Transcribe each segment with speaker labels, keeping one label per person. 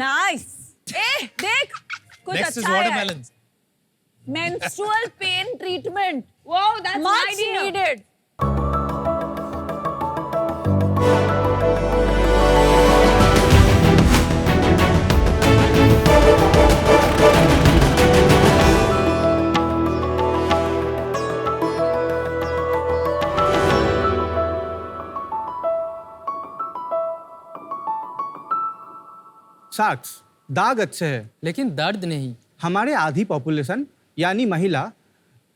Speaker 1: Nice. ए देख कुछ
Speaker 2: Next is
Speaker 1: अच्छा है।
Speaker 2: watermelons.
Speaker 1: Menstrual pain treatment.
Speaker 3: Wow, that's my
Speaker 1: Much
Speaker 3: idea.
Speaker 1: needed.
Speaker 4: Socks दाग अच्छे हैं,
Speaker 5: लेकिन दर्द नहीं।
Speaker 4: हमारे आधी पॉपुलेशन यानी महिला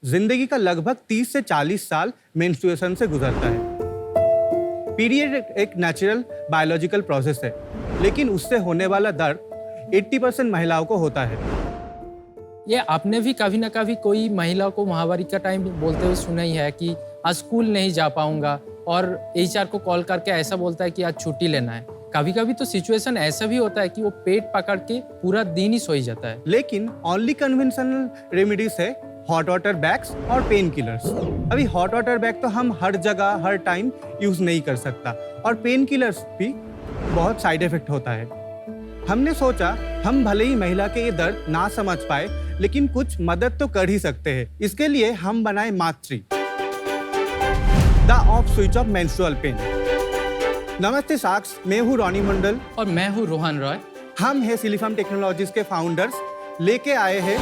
Speaker 4: जिंदगी का लगभग 30 से 40 साल मेंस्ट्रुएशन से गुजरता है। पीरियड एक नेचुरल बायोलॉजिकल प्रोसेस है, लेकिन उससे होने वाला दर्द 80% महिलाओं को होता है।
Speaker 5: ये आपने भी कभी ना कभी कोई महिला को माहवारी का टाइम बोलते हुए सुना ही है कि आज स्कूल नहीं जा पाऊंगा, और HR को कॉल करके ऐसा बोलता है कि आज छुट्टी लेना है। कभी कभी तो सिचुएशन ऐसा भी होता है कि वो पेट पकड़ के पूरा दिन ही सोई जाता है।
Speaker 4: लेकिन ओनली कन्वेंशनल रेमेडीज है हॉट वाटर बैग्स और पेन किलर्स। अभी हॉट वाटर बैग तो हम हर जगह हर टाइम यूज नहीं कर सकता, और पेन किलर्स भी बहुत साइड इफेक्ट होता है। हमने सोचा हम भले ही महिला के ये दर्द ना समझ पाए, लेकिन कुछ मदद तो कर ही सकते हैं। इसके लिए हम बनाए मातृ, the off switch off menstrual pain. नमस्ते साक्स, मैं हूँ रॉनी मंडल
Speaker 5: और मैं हूँ रोहन रॉय।
Speaker 4: हम है सिलिफार्म टेक्नोलॉजीज के फाउंडर्स। लेके आए हैं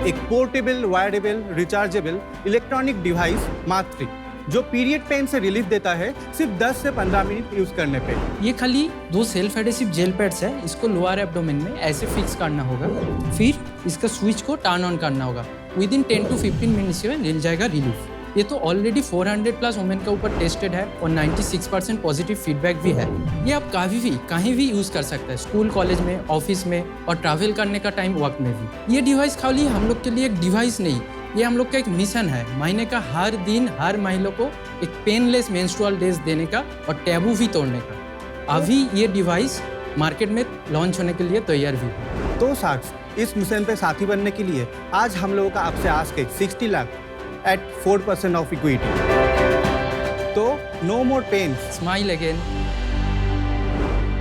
Speaker 4: एक पोर्टेबल, वायरेबल, रिचार्जेबल इलेक्ट्रॉनिक डिवाइस मातृ, जो पीरियड पेन से रिलीफ देता है सिर्फ 10 से 15 मिनट यूज करने पे।
Speaker 5: ये खाली 2 सेल्फ एडेसिव जेल पैड्स है। इसको लोअर एब्डोमेन में ऐसे फिक्स करना होगा, फिर इसका स्विच को टर्न ऑन करना होगा। विद इन 10 to 15 मिनट्स में मिल जाएगा रिलीफ। ये तो ऑलरेडी 400 प्लस वुमेन के ऊपर टेस्टेड है और 96% पॉजिटिव फीडबैक भी है। ये आप कभी भी कहीं भी यूज कर सकते हैं, स्कूल, कॉलेज में, ऑफिस में, और ट्रैवल करने का टाइम वक्त में भी। ये डिवाइस खाली हम लोग के लिए एक डिवाइस नहीं, ये हम लोग का एक मिशन है, महीने का हर दिन हर महिला को एक पेनलेस मेंस्ट्रुअल डेज देने का और टैबू भी तोड़ने का। अभी ये डिवाइस मार्केट में लॉन्च होने के लिए तैयार भी है।
Speaker 4: तो साक्स, इस मिशन पे साथी बनने के लिए आज हम लोगों का आपसे आस्क है 60 लाख at 4% of equity. तो no more pain.
Speaker 5: Smile again.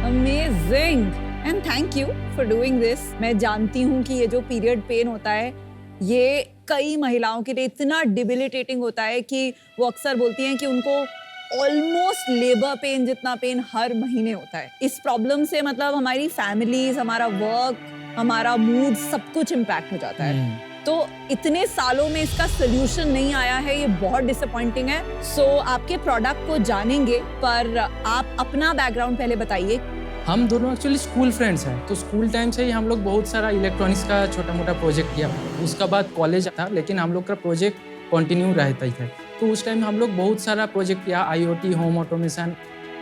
Speaker 1: Amazing and thank you for doing this. मैं जानती हूँ कि ये जो पीरियड पेन होता है, ये कई महिलाओं के लिए इतना डिबिलिटेटिंग होता है कि वो अक्सर बोलती हैं कि उनको ऑलमोस्ट लेबर पेन जितना पेन हर महीने होता है। इस प्रॉब्लम से मतलब हमारी फैमिलीज, हमारा वर्क, हमारा मूड, सब कुछ इम्पैक्ट हो जाता है। तो इतने सालों में इसका सोल्यूशन नहीं आया है, ये बहुत डिसअपॉइंटिंग है। सो आपके प्रोडक्ट को जानेंगे, पर आप अपना बैकग्राउंड पहले बताइए।
Speaker 5: हम दोनों एक्चुअली स्कूल फ्रेंड्स हैं, तो स्कूल टाइम से ही हम लोग बहुत सारा इलेक्ट्रॉनिक्स का छोटा मोटा प्रोजेक्ट किया। उसका बाद कॉलेज था, लेकिन हम लोग का प्रोजेक्ट कंटिन्यू रहता ही था। तो उस टाइम हम लोग बहुत सारा प्रोजेक्ट किया, IoT, होम ऑटोमेशन।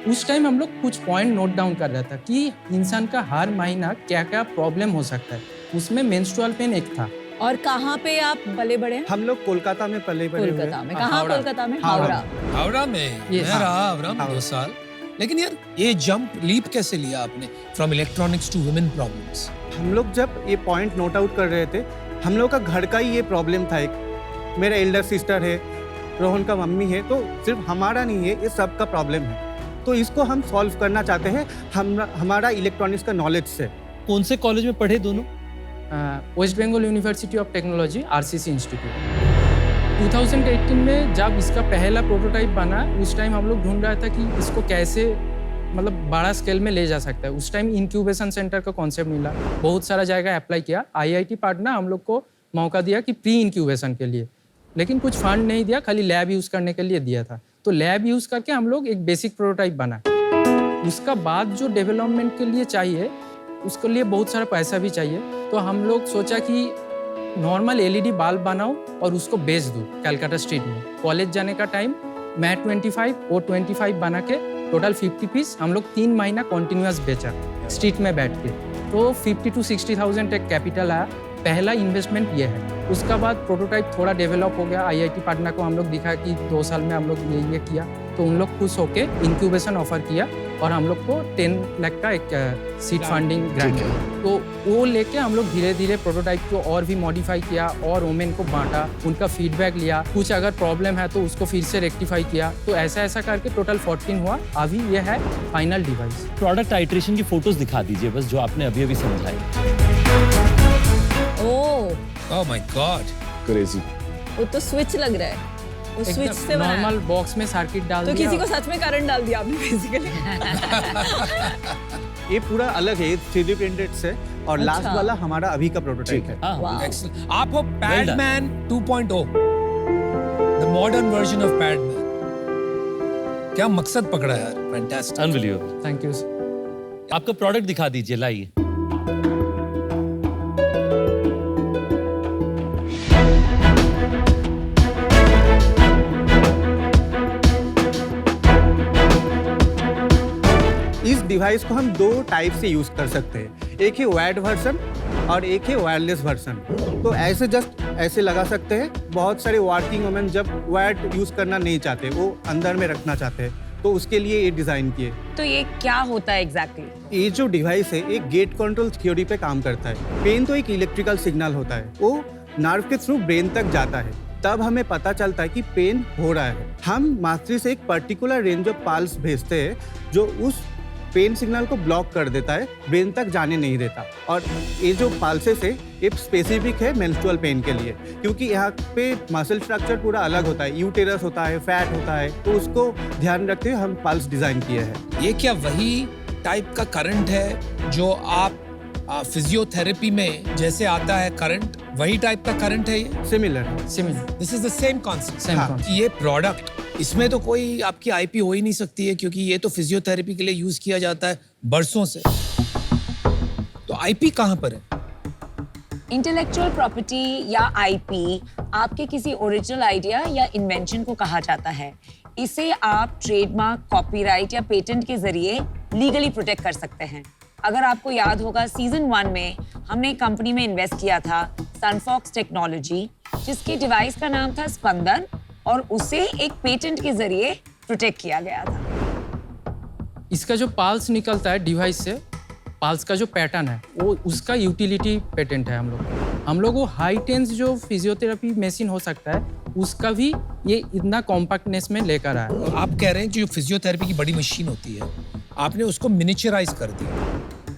Speaker 5: उस टाइम हम लोग कुछ पॉइंट नोट डाउन कर रहा था कि इंसान का हर महीना क्या क्या प्रॉब्लम हो सकता है। उसमें मेंस्ट्रुअल पेन एक था।
Speaker 1: और कहाँ पे आप पले बड़े हैं?
Speaker 4: हम लोग कोलकाता में पले बड़े हुए।
Speaker 1: कोलकाता में। कहाँ?
Speaker 5: हावड़ा।
Speaker 1: कोलकाता में
Speaker 4: हावड़ा।
Speaker 2: हावड़ा में
Speaker 5: Yes.
Speaker 2: मैं रहा अवरम 2 साल। लेकिन यार ये जंप लीप कैसे लिया आपने from electronics to women problems?
Speaker 4: हम लोग जब ये पॉइंट नोट आउट कर रहे थे, हम लोग का घर का ही ये प्रॉब्लम था। एक मेरा एल्डर सिस्टर है, रोहन का मम्मी है, तो सिर्फ हमारा नहीं है, ये सब का प्रॉब्लम है। तो इसको हम सॉल्व करना चाहते हैं हमारा इलेक्ट्रॉनिक्स का नॉलेज से।
Speaker 2: कौन से कॉलेज में पढ़े दोनों?
Speaker 5: West Bengal University of Technology, RCC Institute. 2018 में जब इसका पहला प्रोटोटाइप बना, उस टाइम हम लोग ढूंढ रहा था कि इसको कैसे मतलब बड़ा स्केल में ले जा सकता है। उस टाइम इंक्यूबेशन सेंटर का कॉन्सेप्ट मिला, बहुत सारा जगह अप्लाई किया। IIT पाटना हम लोग को मौका दिया कि प्री इंक्यूबेशन के लिए, लेकिन कुछ फंड नहीं दिया, खाली लैब यूज़ करने के लिए दिया था। तो लैब यूज़ करके हम लोग एक बेसिक प्रोटोटाइप बना। उसका बाद जो डेवलपमेंट के लिए चाहिए, उसके लिए बहुत सारा पैसा भी चाहिए। तो हम लोग सोचा कि नॉर्मल LED बल्ब बनाओ और उसको बेच दूँ कलकत्ता स्ट्रीट में। कॉलेज जाने का टाइम मैं 25 और 25 बना के टोटल 50 पीस हम लोग 3 महीना कॉन्टिन्यूस बेचा स्ट्रीट में बैठ के। तो 50 to 60,000 एक कैपिटल आया। पहला इन्वेस्टमेंट ये है। उसका बाद प्रोटोटाइप थोड़ा डेवलप हो गया। IIT पाटना को हम लोग दिखा कि 2 साल में हम लोग ये किया, तो उन लोग खुश होके इंक्यूबेशन ऑफर किया और हम लोग को 10 लाख का एक सीड फंडिंग ग्रांट
Speaker 3: ठीक
Speaker 5: है। तो वो लेके हम लोग धीरे धीरे प्रोटोटाइप को और भी मॉडिफाई किया और वोमेन को बांटा, उनका फीडबैक लिया, कुछ अगर प्रॉब्लम है तो उसको फिर से रेक्टिफाई किया। तो ऐसा ऐसा करके टोटल 14 हुआ। अभी ये है फाइनल डिवाइस।
Speaker 3: प्रोडक्ट आइट्रेशन की फोटोज दिखा दीजिए बस, जो आपने अभी अभी समझाई।
Speaker 1: ओह,
Speaker 2: ओह माय गॉड,
Speaker 3: क्रेजी।
Speaker 1: वो तो स्विच लग रहा है, वो स्विच से बना है।
Speaker 5: नॉर्मल बॉक्स में सर्किट डाल
Speaker 1: तो
Speaker 5: दिया।
Speaker 1: किसी को सच में करंट डाल दिया आपने बेसिकली।
Speaker 4: ये पूरा अलग है, 3D प्रिंटेड से, और
Speaker 1: अच्छा।
Speaker 4: लास्ट वाला हमारा अभी का प्रोटोटाइप है।
Speaker 3: हाँ,
Speaker 1: वाह।
Speaker 2: एक्सीलेंट। आप हो Padman 2.0, the modern version of Padman. क्या मकसद पकड़ा है यार, fantastic.
Speaker 3: Unbelievable.
Speaker 5: Thank you sir.
Speaker 3: आपका प्रोडक्ट दिखा दीजिए, लाइए।
Speaker 4: इस डिवाइस को हम दो टाइप से यूज कर सकते हैं, एक है वायर्ड वर्जन और एक है वायरलेस वर्जन। तो ऐसे जस्ट ऐसे लगा सकते हैं। बहुत सारे वर्किंग वुमेन जब वायर्ड यूज करना नहीं चाहते, वो अंदर में रखना चाहते हैं, तो उसके लिए ये डिजाइन किए।
Speaker 1: तो ये क्या होता है एग्जैक्टली?
Speaker 4: ये जो डिवाइस है एक गेट कंट्रोल थ्योरी पे काम करता है। पेन तो एक इलेक्ट्रिकल सिग्नल होता है, वो नर्व के थ्रू ब्रेन तक जाता है, तब हमें पता चलता है कि पेन हो रहा है। हम मास्टरी से एक पर्टिकुलर रेंज ऑफ पल्स भेजते हैं जो उस पेन सिग्नल को ब्लॉक कर देता है, ब्रेन तक जाने नहीं देता। और ये जो पल्सेस है ये स्पेसिफिक है मेंस्ट्रुअल पेन के लिए, क्योंकि यहाँ पे मसल स्ट्रक्चर पूरा अलग होता है, यूटेरस होता है, फैट होता है, तो उसको ध्यान रखते हुए हम पल्स डिजाइन किए हैं।
Speaker 2: ये क्या वही टाइप का करंट है जो आप फिजियोथेरेपी में जैसे आता है करंट, वही टाइप का करंट है ये?
Speaker 4: Similar.
Speaker 5: Similar
Speaker 2: this is the same concept.
Speaker 5: Same
Speaker 4: हाँ।
Speaker 5: कॉन्सेप्ट।
Speaker 2: ये प्रोडक्ट, इसमें तो कोई आपकी आईपी हो ही नहीं सकती है, क्योंकि ये तो फिजियोथेरेपी के लिए यूज किया जाता है बरसों से। तो आईपी कहाँ पर है?
Speaker 6: इंटेलेक्चुअल प्रॉपर्टी या आईपी आपके किसी ओरिजिनल आइडिया या इन्वेंशन को कहा जाता है। इसे आप ट्रेडमार्क, कॉपीराइट या पेटेंट के जरिए लीगली प्रोटेक्ट कर सकते हैं। अगर आपको याद होगा, सीजन 1 में हमने एक कंपनी में इन्वेस्ट किया था, सनफॉक्स टेक्नोलॉजी, जिसके डिवाइस का नाम था स्पंदन, और उसे एक पेटेंट के जरिए प्रोटेक्ट किया गया था।
Speaker 5: इसका जो पल्स निकलता है डिवाइस से, पल्स का जो पैटर्न है वो उसका यूटिलिटी पेटेंट है हम लोग वो हाई टेंस जो फिजियोथेरेपी मशीन हो सकता है उसका भी ये इतना कॉम्पैक्टनेस में लेकर आया।
Speaker 2: और आप कह रहे हैं कि जो फिजियोथेरेपी की बड़ी मशीन होती है, आपने उसको मिनिचराइज कर दिया।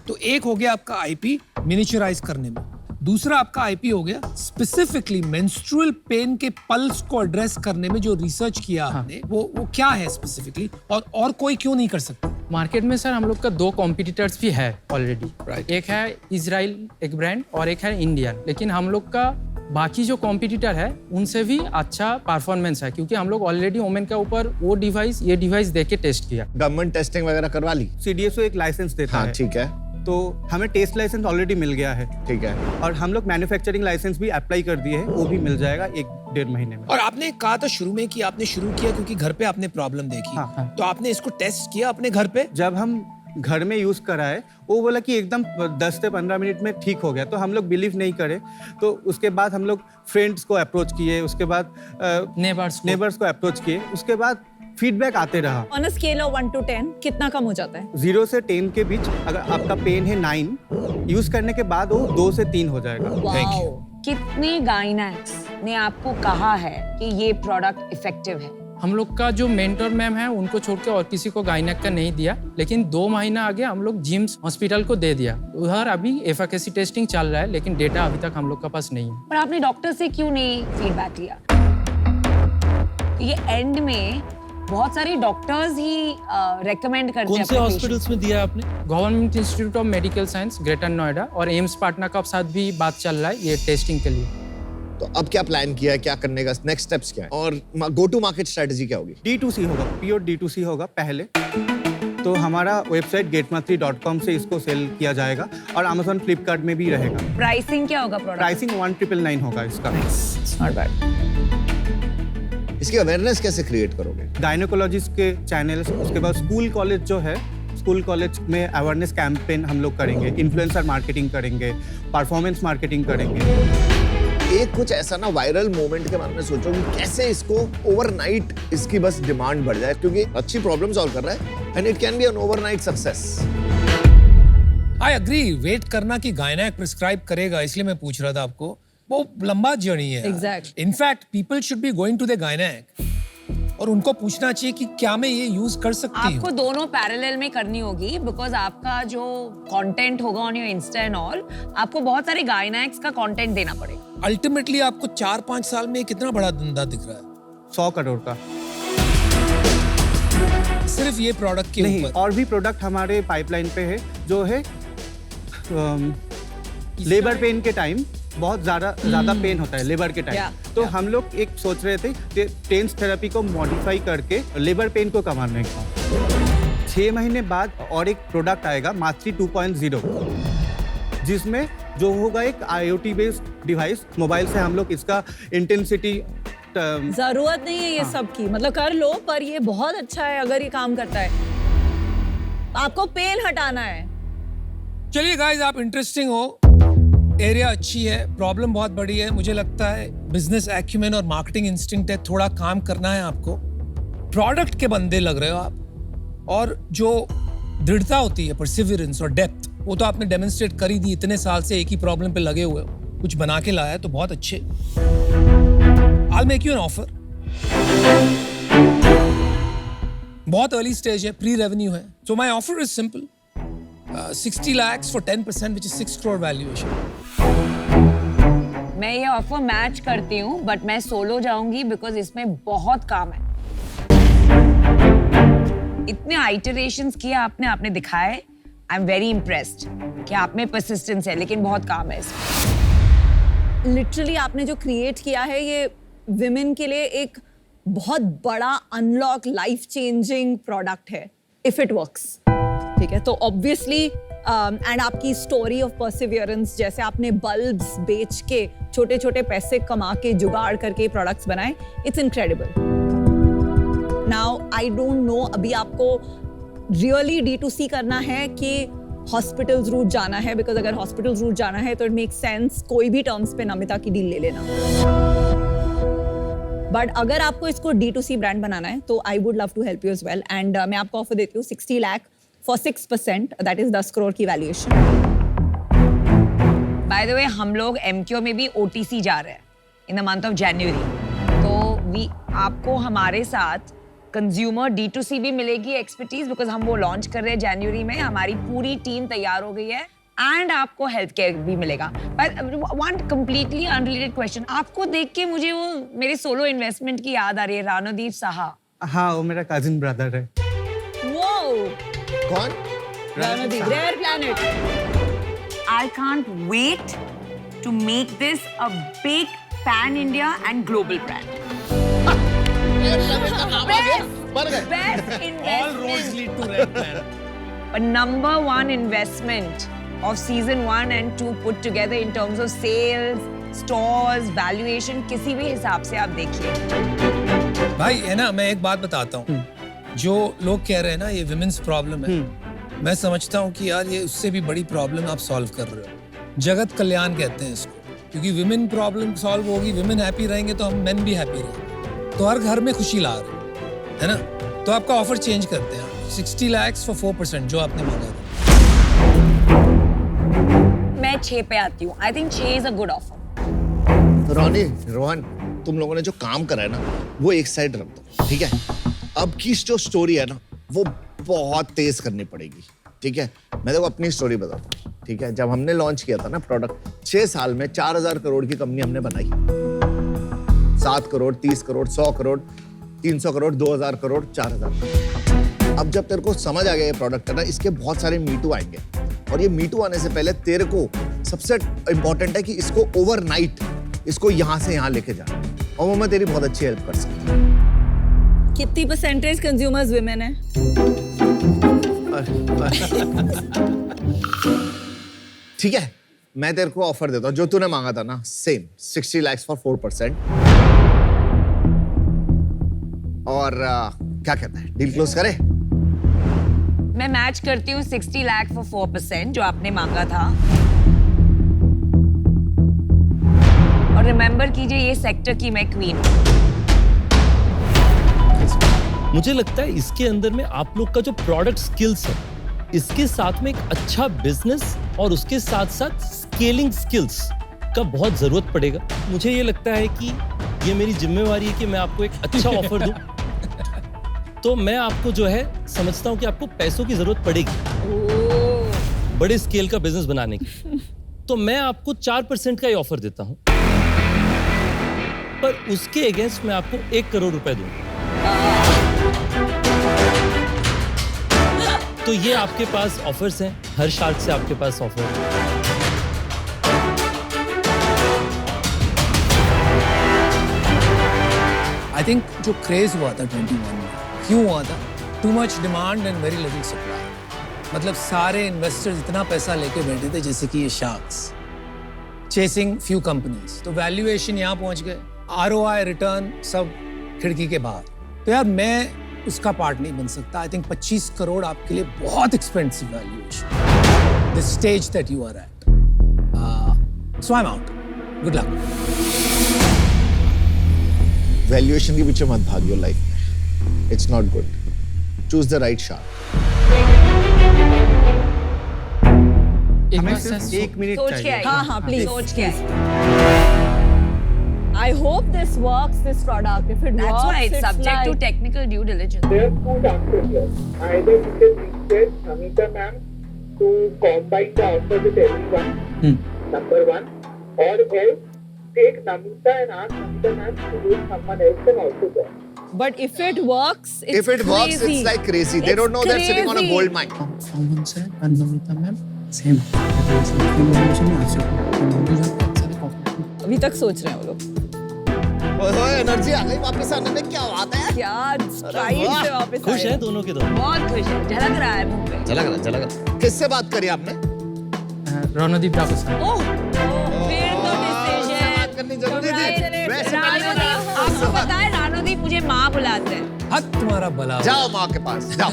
Speaker 2: तो एक हो गया आपका आईपी मिनिचराइज करने में, दूसरा आपका आईपी हो गया स्पेसिफिकली मेंस्ट्रुअल पेन के पल्स को एड्रेस करने में जो रिसर्च किया आपने, वो क्या है स्पेसिफिकली, और कोई क्यों नहीं कर सकता?
Speaker 5: मार्केट में सर हम लोग का 2 कॉम्पिटिटर्स भी है ऑलरेडी।
Speaker 2: Right.
Speaker 5: एक है इजराइल एक ब्रांड और एक है इंडियन, लेकिन हम लोग का बाकी जो कॉम्पिटिटर है उनसे भी अच्छा परफॉर्मेंस है, क्योंकि हम लोग ऑलरेडी वोमेन के ऊपर वो डिवाइस ये डिवाइस दे के टेस्ट किया।
Speaker 3: गवर्नमेंट टेस्टिंग वगैरह करवा ली?
Speaker 4: CDSO एक लाइसेंस देता
Speaker 3: हाँ,
Speaker 4: है,
Speaker 3: ठीक है,
Speaker 4: तो हमें टेस्ट लाइसेंस ऑलरेडी मिल गया है,
Speaker 3: ठीक है।
Speaker 4: और हम लोग मैन्युफैक्चरिंग लाइसेंस भी अप्लाई कर दिए हैं, वो भी मिल जाएगा 1-1.5 महीने में।
Speaker 2: और आपने कहा था शुरू में कि आपने शुरू किया क्योंकि घर पे आपने प्रॉब्लम देखी।
Speaker 4: हाँ।
Speaker 2: तो आपने इसको टेस्ट किया अपने घर पे?
Speaker 4: जब हम घर में यूज कराए, वो बोला कि एकदम 10 से 15 मिनट में ठीक हो गया, तो हम लोग बिलीव नहीं करे। तो उसके बाद हम लोग फ्रेंड्स को अप्रोच किए, उसके बाद नेबर्स को अप्रोच किए, उसके बाद फीडबैक आते रहा।
Speaker 1: On a scale of 1 to 10 कितना कम हो जाता है?
Speaker 4: 0 से 10 के बीच अगर आपका पेन है 9, यूज करने के बाद वो 2 से 3 हो जाएगा।
Speaker 2: Thank you.
Speaker 6: कितने गाइनेक्स ने आपको कहा है कि ये प्रोडक्ट इफेक्टिव है?
Speaker 5: हम लोग का जो मेंटर मैम है उनको छोड़ के और किसी को गायनेक का नहीं दिया, लेकिन 2 महीना आगे हम लोग जिम्स हॉस्पिटल को दे दिया। उधर अभी एफिकेसी टेस्टिंग चल रहा है, लेकिन डेटा अभी तक हम लोग के पास नहीं है।
Speaker 6: पर आपने डॉक्टर से क्यों नहीं फीडबैक लिया? ये एंड में बहुत सारे डॉक्टर्स ही रेकमेंड करते
Speaker 3: कौन
Speaker 6: हैं
Speaker 3: से
Speaker 6: अपने
Speaker 3: हॉस्पिटल्स में दिया आपने?
Speaker 5: Government institute of medical science greater Noida और एम्स पाटना का साथ भी बात चल रहा है ये टेस्टिंग के लिए।
Speaker 3: तो अब क्या प्लान किया है, क्या करने का नेक्स्ट स्टेप्स क्या है, और गो टू मार्केट स्ट्रेटजी क्या होगी?
Speaker 4: D2C होगा, प्योर D2C होगा पहले। तो हमारा वेबसाइट getmatri.com से इसको सेल किया जाएगा, और Amazon, Flipkart में भी रहेगा।
Speaker 6: प्राइसिंग क्या होगा प्रोडक्ट?
Speaker 4: प्राइसिंग 1999 होगा इसका।
Speaker 1: Not bad.
Speaker 3: इसकी अवेयरनेस कैसे क्रिएट करोगे?
Speaker 4: गायनेकोलॉजिस्ट के चैनल्स, उसके बाद स्कूल कॉलेज जो है, स्कूल कॉलेज में अवेयरनेस कैंपेन हम लोग करेंगे, इन्फ्लुएंसर मार्केटिंग करेंगे, परफॉर्मेंस मार्केटिंग करेंगे।
Speaker 3: एक कुछ ऐसा ना वायरल मोमेंट के बारे में सोचो कि कैसे इसको ओवरनाइट इसकी बस डिमांड बढ़ जाए, क्योंकि अच्छी प्रॉब्लम सॉल्व कर रहा है and it can be an overnight success.
Speaker 2: I agree, wait करना कि गायनेक प्रिस्क्राइब करेगा, इसलिए मैं पूछ रहा था आपको। वो लंबा जर्नी है।
Speaker 1: Exactly.
Speaker 2: In fact people should be going to the गायनेक और उनको पूछना चाहिए कि क्या मैं ये यूज कर सकती
Speaker 6: आपको
Speaker 2: हूँ।
Speaker 6: दोनों पैरेलल में करनी होगी, बिकॉज आपका जो कंटेंट होगा on your Insta and all, आपको बहुत सारे गायनेक्स का कंटेंट देना पड़ेगा।
Speaker 2: अल्टीमेटली आपको 4-5 साल में कितना बड़ा धंधा दिख रहा है?
Speaker 4: 100 करोड़ का।
Speaker 2: सिर्फ ये प्रोडक्ट के
Speaker 4: नहीं,
Speaker 2: ऊपर।
Speaker 4: और भी प्रोडक्ट हमारे पाइपलाइन पे है, जो है लेबर पेन के टाइम बहुत ज्यादा पेन होता है लेबर के टाइम।
Speaker 1: Yeah,
Speaker 4: तो हम लोग एक सोच रहे थे टेंस थेरेपी को मॉडिफाई करके लेबर पेन को कमाने का। 6 महीने बाद और एक प्रोडक्ट आएगा, मातृ 2.0, जिसमें जो होगा एक IoT बेस्ड डिवाइस। मोबाइल से हम लोग इसका इंटेंसिटी
Speaker 1: जरूरत नहीं है ये सब की, मतलब कर लो, पर ये बहुत अच्छा है अगर ये काम करता है। आपको पेन हटाना है।
Speaker 2: चलिए गाइस, आप इंटरेस्टिंग हो, एरिया अच्छी है, प्रॉब्लम बहुत बड़ी है। मुझे लगता है बिजनेस एक्यूमेन और मार्केटिंग इंस्टिंक्ट है, थोड़ा काम करना है आपको। प्रोडक्ट के बंदे लग रहे हो आप, और जो दृढ़ता होती है, परसिवियरेंस और डेप्थ, वो तो आपने डेमोन्स्ट्रेट कर ही दी। इतने साल से एक ही प्रॉब्लम पे लगे हुए हो, कुछ बना के लाया है तो बहुत अच्छे। I'll make you an offer. बहुत अर्ली स्टेज है, प्री रेवेन्यू है। So my offer is simple. 60 lakhs for 10%, which is 6 crore valuation.
Speaker 6: मैं ये ऑफर मैच करती हूँ, बट मैं सोलो जाऊंगी बिकॉज इसमें बहुत काम है। इतने आइटरेशंस किए आपने दिखाए। आई एम वेरी इम्प्रेस्ड कि आप में परसिस्टेंस है, लेकिन बहुत काम है इसमें।
Speaker 1: लिटरली आपने जो क्रिएट किया है ये विमेन के लिए एक बहुत बड़ा अनलॉक लाइफ चेंजिंग प्रोडक्ट है, इफ इट वर्क्स। ठीक है, तो ऑब्वियसली एंड आपकी स्टोरी ऑफ परसिवियरेंस, जैसे आपने बल्ब्स बेच के छोटे छोटे पैसे कमा के जुगाड़ करके प्रोडक्ट्स बनाए, it's incredible. Now I don't know अभी आपको रियली D2C करना है कि हॉस्पिटल्स रूट जाना है, बिकॉज अगर हॉस्पिटल्स रूट जाना है तो इट मेक सेंस कोई भी टर्म्स पे नमिता की डील ले लेना। बट अगर आपको इसको D2C ब्रांड बनाना है तो I would love to help you as well. And मैं आपको ऑफर देती हूँ 60 lakh for 6%, that is 10 crore की वैल्यूएशन।
Speaker 6: बाय द वे, हम लोग MQ में भी OTC जा रहे हैं in the month of January, तो आपको हमारे साथ कंज्यूमर D2C भी मिलेगी एक्सपर्टीज, बिकॉज हम वो लॉन्च कर रहे हैं जनवरी में। हमारी पूरी टीम तैयार हो गई है, एंड आपको हेल्थ केयर भी मिलेगा। But one completely unrelated question, आपको देख के मुझे वो मेरे सोलो इन्वेस्टमेंट की याद आ रही है, रानोदीप साहा।
Speaker 4: हाँ, वो मेरा कजिन ब्रदर है।
Speaker 1: वो
Speaker 3: कौन?
Speaker 1: Randeep, Rare Planet.
Speaker 6: I can't wait to make this a big pan-India and global brand. Best investment. But number one investment of season 1 and 2 put together in terms of sales, stores, valuation, किसी भी हिसाब से आप देखिए।
Speaker 2: भाई है ना, मैं एक बात बताता हूँ, जो लोग कह रहे हैं ना ये विमेन्स प्रॉब्लम है, मैं समझता हूँ कि यार ये उससे भी बड़ी प्रॉब्लम आप सॉल्व कर रहे हो। जगत कल्याण कहते हैं इसको, क्योंकि विमेन प्रॉब्लम सॉल्व होगी, विमेन हैप्पी रहेंगे तो हम मेन भी हैप्पी रहेंगे, तो हर घर में खुशी ला रहे है ना। तो आपका ऑफर चेंज करते हैं, 60 lakhs for 4%, जो आपने मांगा था।
Speaker 6: मैं 6 पे आती हूँ। I think 6 is a good offer.
Speaker 3: रोनी, रोहन, तुम लोगों ने जो काम करा है ना, वो एक साइड रख दो, ठीक है? अब की जो स्टोरी है ना, वो बहुत तेज करनी पड़ेगी, ठीक है? मैं देखो अपनी स्टोरी बताता हूँ, ठीक है? जब हमने लॉन्च किया था ना प्रोडक्ट, 6 साल में 4000 करोड़ की कंपनी हमने बनाई। 7 करोड़, 30 करोड़, 100 करोड़, 300 करोड़, 2000 करोड़, 4000। अब जब तेरे को समझ आ गया ये प्रोडक्ट है ना, इसके बहुत सारे मीटू आएंगे, और ये मीटू आने से पहले तेरे को सबसे इंपॉर्टेंट है कि इसको ओवरनाइट इसको यहाँ से यहाँ लेके जाना, और वो मैं तेरी बहुत अच्छी हेल्प कर सकती हूँ।
Speaker 1: कितनी परसेंटेज कंज्यूमर्स विमेन है?
Speaker 3: ठीक है, मैं तेरे को ऑफर देता हूँ जो तूने मांगा था ना, सेम 60 lakhs for 4%। और क्या कहता है, डील क्लोज करे?
Speaker 6: मैं मैच करती हूँ 60 लाख for 4%, जो आपने मांगा था। और रिमेंबर कीजिए ये सेक्टर की मैं क्वीन।
Speaker 7: मुझे लगता है इसके अंदर में आप लोग का जो प्रोडक्ट स्किल्स है, इसके साथ में एक अच्छा बिजनेस और उसके साथ साथ स्केलिंग स्किल्स का बहुत जरूरत पड़ेगा। मुझे ये लगता है कि ये मेरी जिम्मेवारी है कि मैं आपको एक अच्छा ऑफर दूं। तो मैं आपको जो है समझता हूं कि आपको पैसों की जरूरत पड़ेगी बड़े स्केल का बिजनेस बनाने की। तो मैं आपको 4% का ही ऑफर देता हूं, पर उसके अगेंस्ट मैं आपको 1 करोड़ रुपए दूंगा। तो ये आपके पास ऑफर्स हैं, हर शार्क से आपके पास ऑफर है।
Speaker 2: आई थिंक जो क्रेज हुआ था 21 में, क्यों हुआ था? Too much demand and very little supply. मतलब सारे इन्वेस्टर्स इतना पैसा लेके बैठे थे जैसे कि ये शार्क्स चेसिंग फ्यू कंपनीज, तो वैल्यूएशन यहाँ पहुंच गए, ROI रिटर्न सब खिड़की के बाहर। तो यार मैं उसका पार्ट नहीं बन सकता। आई थिंक 25 करोड़ आपके लिए बहुत expensive valuation, the stage that you are at. So I am out, good luck.
Speaker 3: Valuation के पीछे मत भागियो लाइफ में, it's not good. Choose the right shark.
Speaker 5: एक
Speaker 4: हमें
Speaker 5: बात
Speaker 4: सिर्फ
Speaker 5: सर,
Speaker 4: 1 मिनट
Speaker 6: सोच के
Speaker 4: चाहिए।
Speaker 6: आइए।
Speaker 1: हाँ हाँ प्लीज
Speaker 6: सोच के आइए।
Speaker 1: I hope this works, this product. If it
Speaker 6: That's
Speaker 1: works,
Speaker 6: why it's subject to
Speaker 1: like,
Speaker 6: technical due diligence.
Speaker 8: There are two chances here. Either you can request Namita ma'am to combine the offer with everyone, number one, or else take Namita and ask Namita ma'am to do someone else and also join.
Speaker 1: but if it works, it's
Speaker 3: If it works,
Speaker 1: crazy.
Speaker 3: it's like crazy. They
Speaker 1: It's
Speaker 3: don't know they're sitting on a
Speaker 1: crazy.
Speaker 3: gold mine.
Speaker 5: someone said, and Namita ma'am, same.
Speaker 1: अभी तक सोच रहे हैं वो लोग
Speaker 3: ओए energy आ गई वापस आने में, क्या बात है?
Speaker 1: क्या स्ट्राइक
Speaker 3: वाह,
Speaker 1: से वापस
Speaker 7: खुश
Speaker 1: आए।
Speaker 7: हैं दोनों के दोनों?
Speaker 6: बहुत खुश है, झलक रहा है मुंह पे।
Speaker 3: चला गया। किससे बात करी आपने?
Speaker 5: रणदीप ठाकुर सर।
Speaker 6: ओह, फिर तो डिसीजन।
Speaker 3: बात करनी जरूरी थी। वैसे
Speaker 6: रानोदीप, आपको पता है रानोदीप मुझे माँ बुलाते हैं।
Speaker 2: हद तुम्हारा भला।
Speaker 3: जाओ माँ के पास जाओ।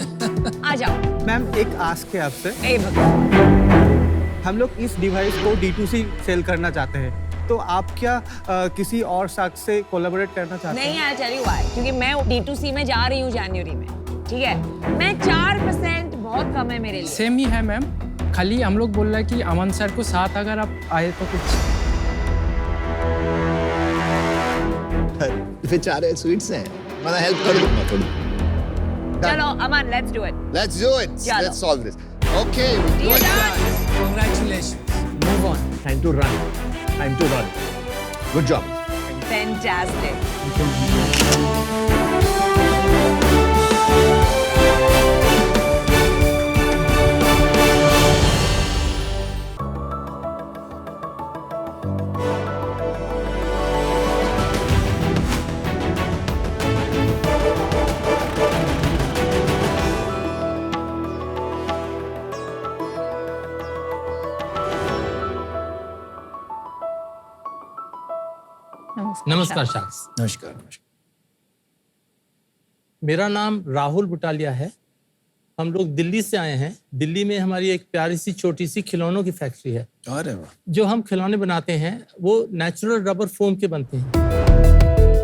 Speaker 6: आ जाओ।
Speaker 4: मैम एक आस्क है आपसे,
Speaker 6: ए भगवान।
Speaker 4: हम लोग इस डिवाइस को D2C सेल करना चाहते हैं, तो आप क्या किसी और शार्क से कोलैबोरेट करना चाहते हैं?
Speaker 6: नहीं आई टेल यू व्हाई, क्योंकि मैं D2C में जा रही हूँ जनवरी में, ठीक है? मैं 4% बहुत कम है मेरे लिए।
Speaker 5: सेम ही है मैम, खाली हम लोग बोल रहे हैं कि अमन सर को साथ अगर आप आए तो कुछ।
Speaker 3: बेचारे स्वीट्स हैं, मैं हेल्प कर दूंगा थोड़ी।
Speaker 6: चलो Aman, let's do it.
Speaker 3: Let's do it.
Speaker 6: चलो।
Speaker 3: Let's solve this. Okay.
Speaker 6: Dear
Speaker 3: Good.
Speaker 6: dad.
Speaker 2: Congratulations. Move on.
Speaker 3: Time to run. Good job.
Speaker 6: Fantastic.
Speaker 5: नमस्कार शार्क्स।
Speaker 2: नमस्कार।
Speaker 7: मेरा नाम राहुल बुटालिया है। हम लोग दिल्ली से आए हैं। दिल्ली में हमारी एक प्यारी सी छोटी सी खिलौनों की फैक्ट्री है।
Speaker 2: अरे वाह।
Speaker 7: जो हम खिलौने बनाते हैं वो नेचुरल रबर फोम के बनते हैं,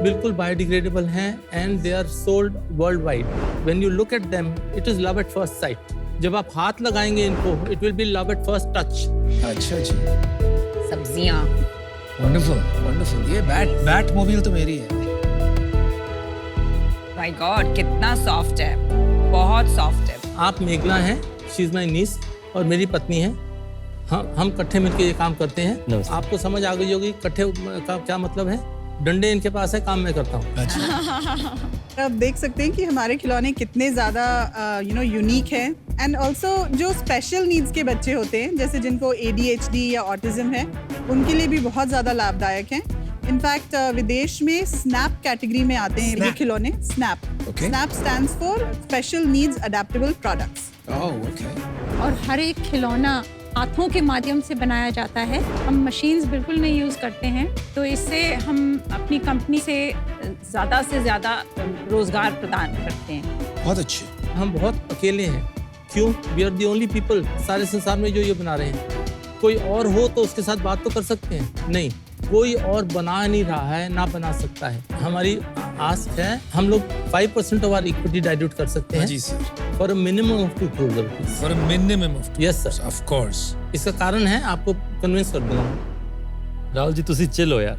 Speaker 7: बिल्कुल बायोडिग्रेडेबल हैं and they are sold world wide. When you look at them it is love at first sight. जब आप हाथ लगाएंगे इनको it will be love at first touch.
Speaker 2: अच्छा जी,
Speaker 6: सब्जियां।
Speaker 2: Wonderful wonderful. ये बैट मोबाइल तो मेरी है।
Speaker 6: माय गॉड, कितना सॉफ्ट है, बहुत सॉफ्ट है।
Speaker 7: आप मेघला हैं, शी इज माई नीस और मेरी पत्नी है। हम इकट्ठे मिलकर ये काम करते हैं। आपको समझ आ गई होगी इकट्ठे का क्या मतलब है। डंडे इनके पास है, काम मैं करता हूँ।
Speaker 9: आप देख सकते हैं कि हमारे खिलौने कितने ज़्यादा यूनिक हैं एंड ऑल्सो जो स्पेशल नीड्स के बच्चे होते हैं, जैसे जिनको ADHD या ऑटिज्म है, उनके लिए भी बहुत ज़्यादा लाभदायक हैं। इनफैक्ट विदेश में स्नैप कैटेगरी में आते हैं ये खिलौने। Snap
Speaker 2: Okay.
Speaker 9: Snap stands for special needs adaptable products.
Speaker 10: और हर एक खिलौना हाथों के माध्यम से बनाया जाता है। हम मशीन्स बिल्कुल नहीं यूज़ करते हैं, तो इससे हम अपनी कंपनी से ज़्यादा रोज़गार प्रदान करते हैं।
Speaker 2: बहुत अच्छे।
Speaker 7: हम बहुत अकेले हैं। क्यों? We are the only people सारे संसार में जो ये बना रहे हैं। कोई और हो तो उसके साथ बात तो कर सकते हैं, नहीं। कोई और बना नहीं रहा है, ना बना सकता है। हमारी आस्क है, हम लोग 5% ऑफ आवर इक्विटी डाइल्यूट कर सकते हैं
Speaker 2: जी sir,
Speaker 7: for a minimum of 2 crore rupees.
Speaker 2: For a minimum of
Speaker 7: yes sir,
Speaker 2: of course.
Speaker 7: इसका कारण है, आपको कन्विंस कर दूंगा।
Speaker 11: राहुल जी तुसी चिल हो यार।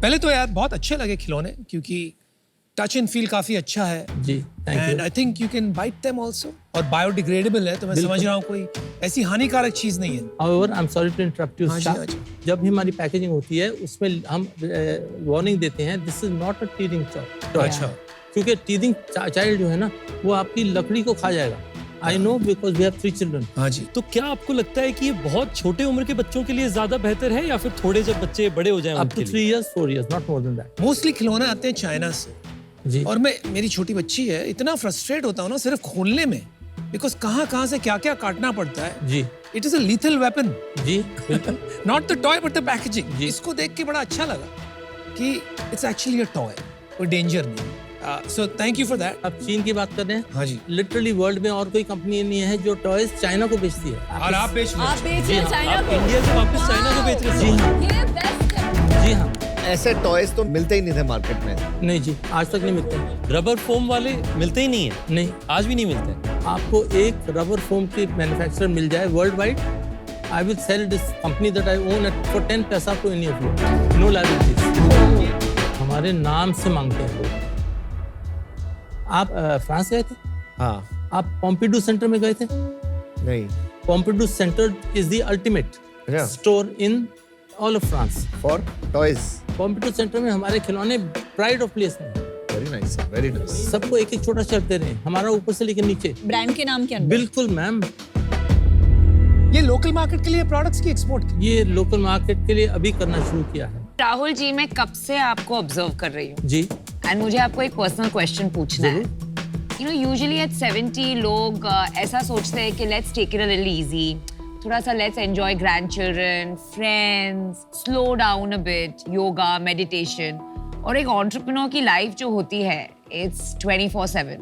Speaker 2: पहले तो यार बहुत अच्छे लगे खिलौने, क्योंकि टच एंड फील काफी अच्छा है
Speaker 7: जी, thank
Speaker 2: and
Speaker 7: you.
Speaker 2: I think you can bite them also, और बायोडिग्रेडेबल है, तो मैं समझ रहा हूँ कोई ऐसी हानिकारक चीज नहीं है।
Speaker 7: However, I'm sorry to interrupt you,
Speaker 2: हाँ जी,
Speaker 7: Shah.
Speaker 2: हाँ जी।
Speaker 7: जब भी हमारी पैकेजिंग होती है उसमें हम वार्निंग देते हैं, this is not a teething toy.
Speaker 2: अच्छा,
Speaker 7: क्योंकि टीथिंग चाइल्ड जो है ना, वो आपकी लकड़ी को खा जाएगा। I know, because we have 3 children.
Speaker 2: हाँ जी।
Speaker 11: तो क्या आपको लगता है कि ये बहुत छोटे उम्र के बच्चों के लिए ज्यादा बेहतर है या फिर थोड़े जब बच्चे बड़े हो जाएं
Speaker 7: अप
Speaker 11: उनके
Speaker 7: टू
Speaker 11: लिए?
Speaker 7: 3 years, 4 years, not more than that.
Speaker 2: Mostly खिलौने आते हैं चाइना से,
Speaker 7: जी,
Speaker 2: और मेरी छोटी बच्ची है, इतना फ्रस्ट्रेट होता हूँ ना सिर्फ खोलने में, बिकॉज कहाँ से क्या क्या काटना पड़ता है।
Speaker 7: जी,
Speaker 2: it is a lethal weapon,
Speaker 7: जी, बिल्कुल।
Speaker 2: Not the toy but the packaging.
Speaker 7: जी।
Speaker 2: इसको देख के बड़ा अच्छा लगा कि इट्स एक्चुअली अ टॉय, कोई डेंजर नहीं। So thank you for that.
Speaker 7: अब चीन की बात कर रहे हैं,
Speaker 2: हाँ जी।
Speaker 7: लिटरली वर्ल्ड में और कोई कंपनी नहीं है जो टॉयज चाइना को बेचती है।
Speaker 2: और आप बेच
Speaker 1: आप बेच रहे हैं चाइना
Speaker 11: आप
Speaker 1: को।
Speaker 11: इंडिया से वापस चाइना को बेच रहे
Speaker 7: जी
Speaker 11: हैं?
Speaker 7: हाँ,
Speaker 1: ये बेस्ट है।
Speaker 7: जी हाँ।
Speaker 3: ऐसे टॉयज तो मिलते ही नहीं थे मार्केट में।
Speaker 7: नहीं जी, आज तक नहीं मिलते।
Speaker 11: रबर फोम वाले मिलते ही नहीं है,
Speaker 7: नहीं,
Speaker 11: आज भी नहीं मिलते।
Speaker 7: आपको एक रबर फोम के मैन्युफैक्चरर मिल जाए world wide, I will sell this company that I own at for 10 पैसा to any of you, no liabilities. हमारे नाम से मांगते हैं लोग। आप फ्रांस गए थे?
Speaker 3: हाँ,
Speaker 7: आप पॉम्पिडू सेंटर में गए थे?
Speaker 3: नहीं,
Speaker 7: Pompidou Centre is the ultimate
Speaker 3: अच्छा।
Speaker 7: Store in all of France.
Speaker 3: For toys.
Speaker 7: Pompidou Centre में हमारे खिलौने प्राइड ऑफ प्लेस में।
Speaker 3: Very nice, very nice.
Speaker 7: सबको एक एक छोटा शर्ट दे रहे हैं, हमारा ऊपर से लेकर नीचे।
Speaker 1: ब्रांड के नाम के अंदर।
Speaker 7: बिल्कुल मैम,
Speaker 2: ये लोकल मार्केट के लिए प्रोडक्ट्स की एक्सपोर्ट की?
Speaker 7: ये लोकल मार्केट के लिए अभी करना शुरू किया है।
Speaker 6: राहुल जी, मैं कब से आपको ऑब्जर्व कर रही हूँ,
Speaker 7: जी,
Speaker 6: एंड मुझे आपको एक पर्सनल क्वेश्चन पूछना है। यू नो, यूजुअली एट 70 लोग ऐसा सोचते हैं कि let's take it a little easy, थोड़ा सा let's enjoy grandchildren, friends, slow down a bit, yoga, meditation. और एक एंटरप्रेन्योर की लाइफ जो होती है, इट्स 24/7।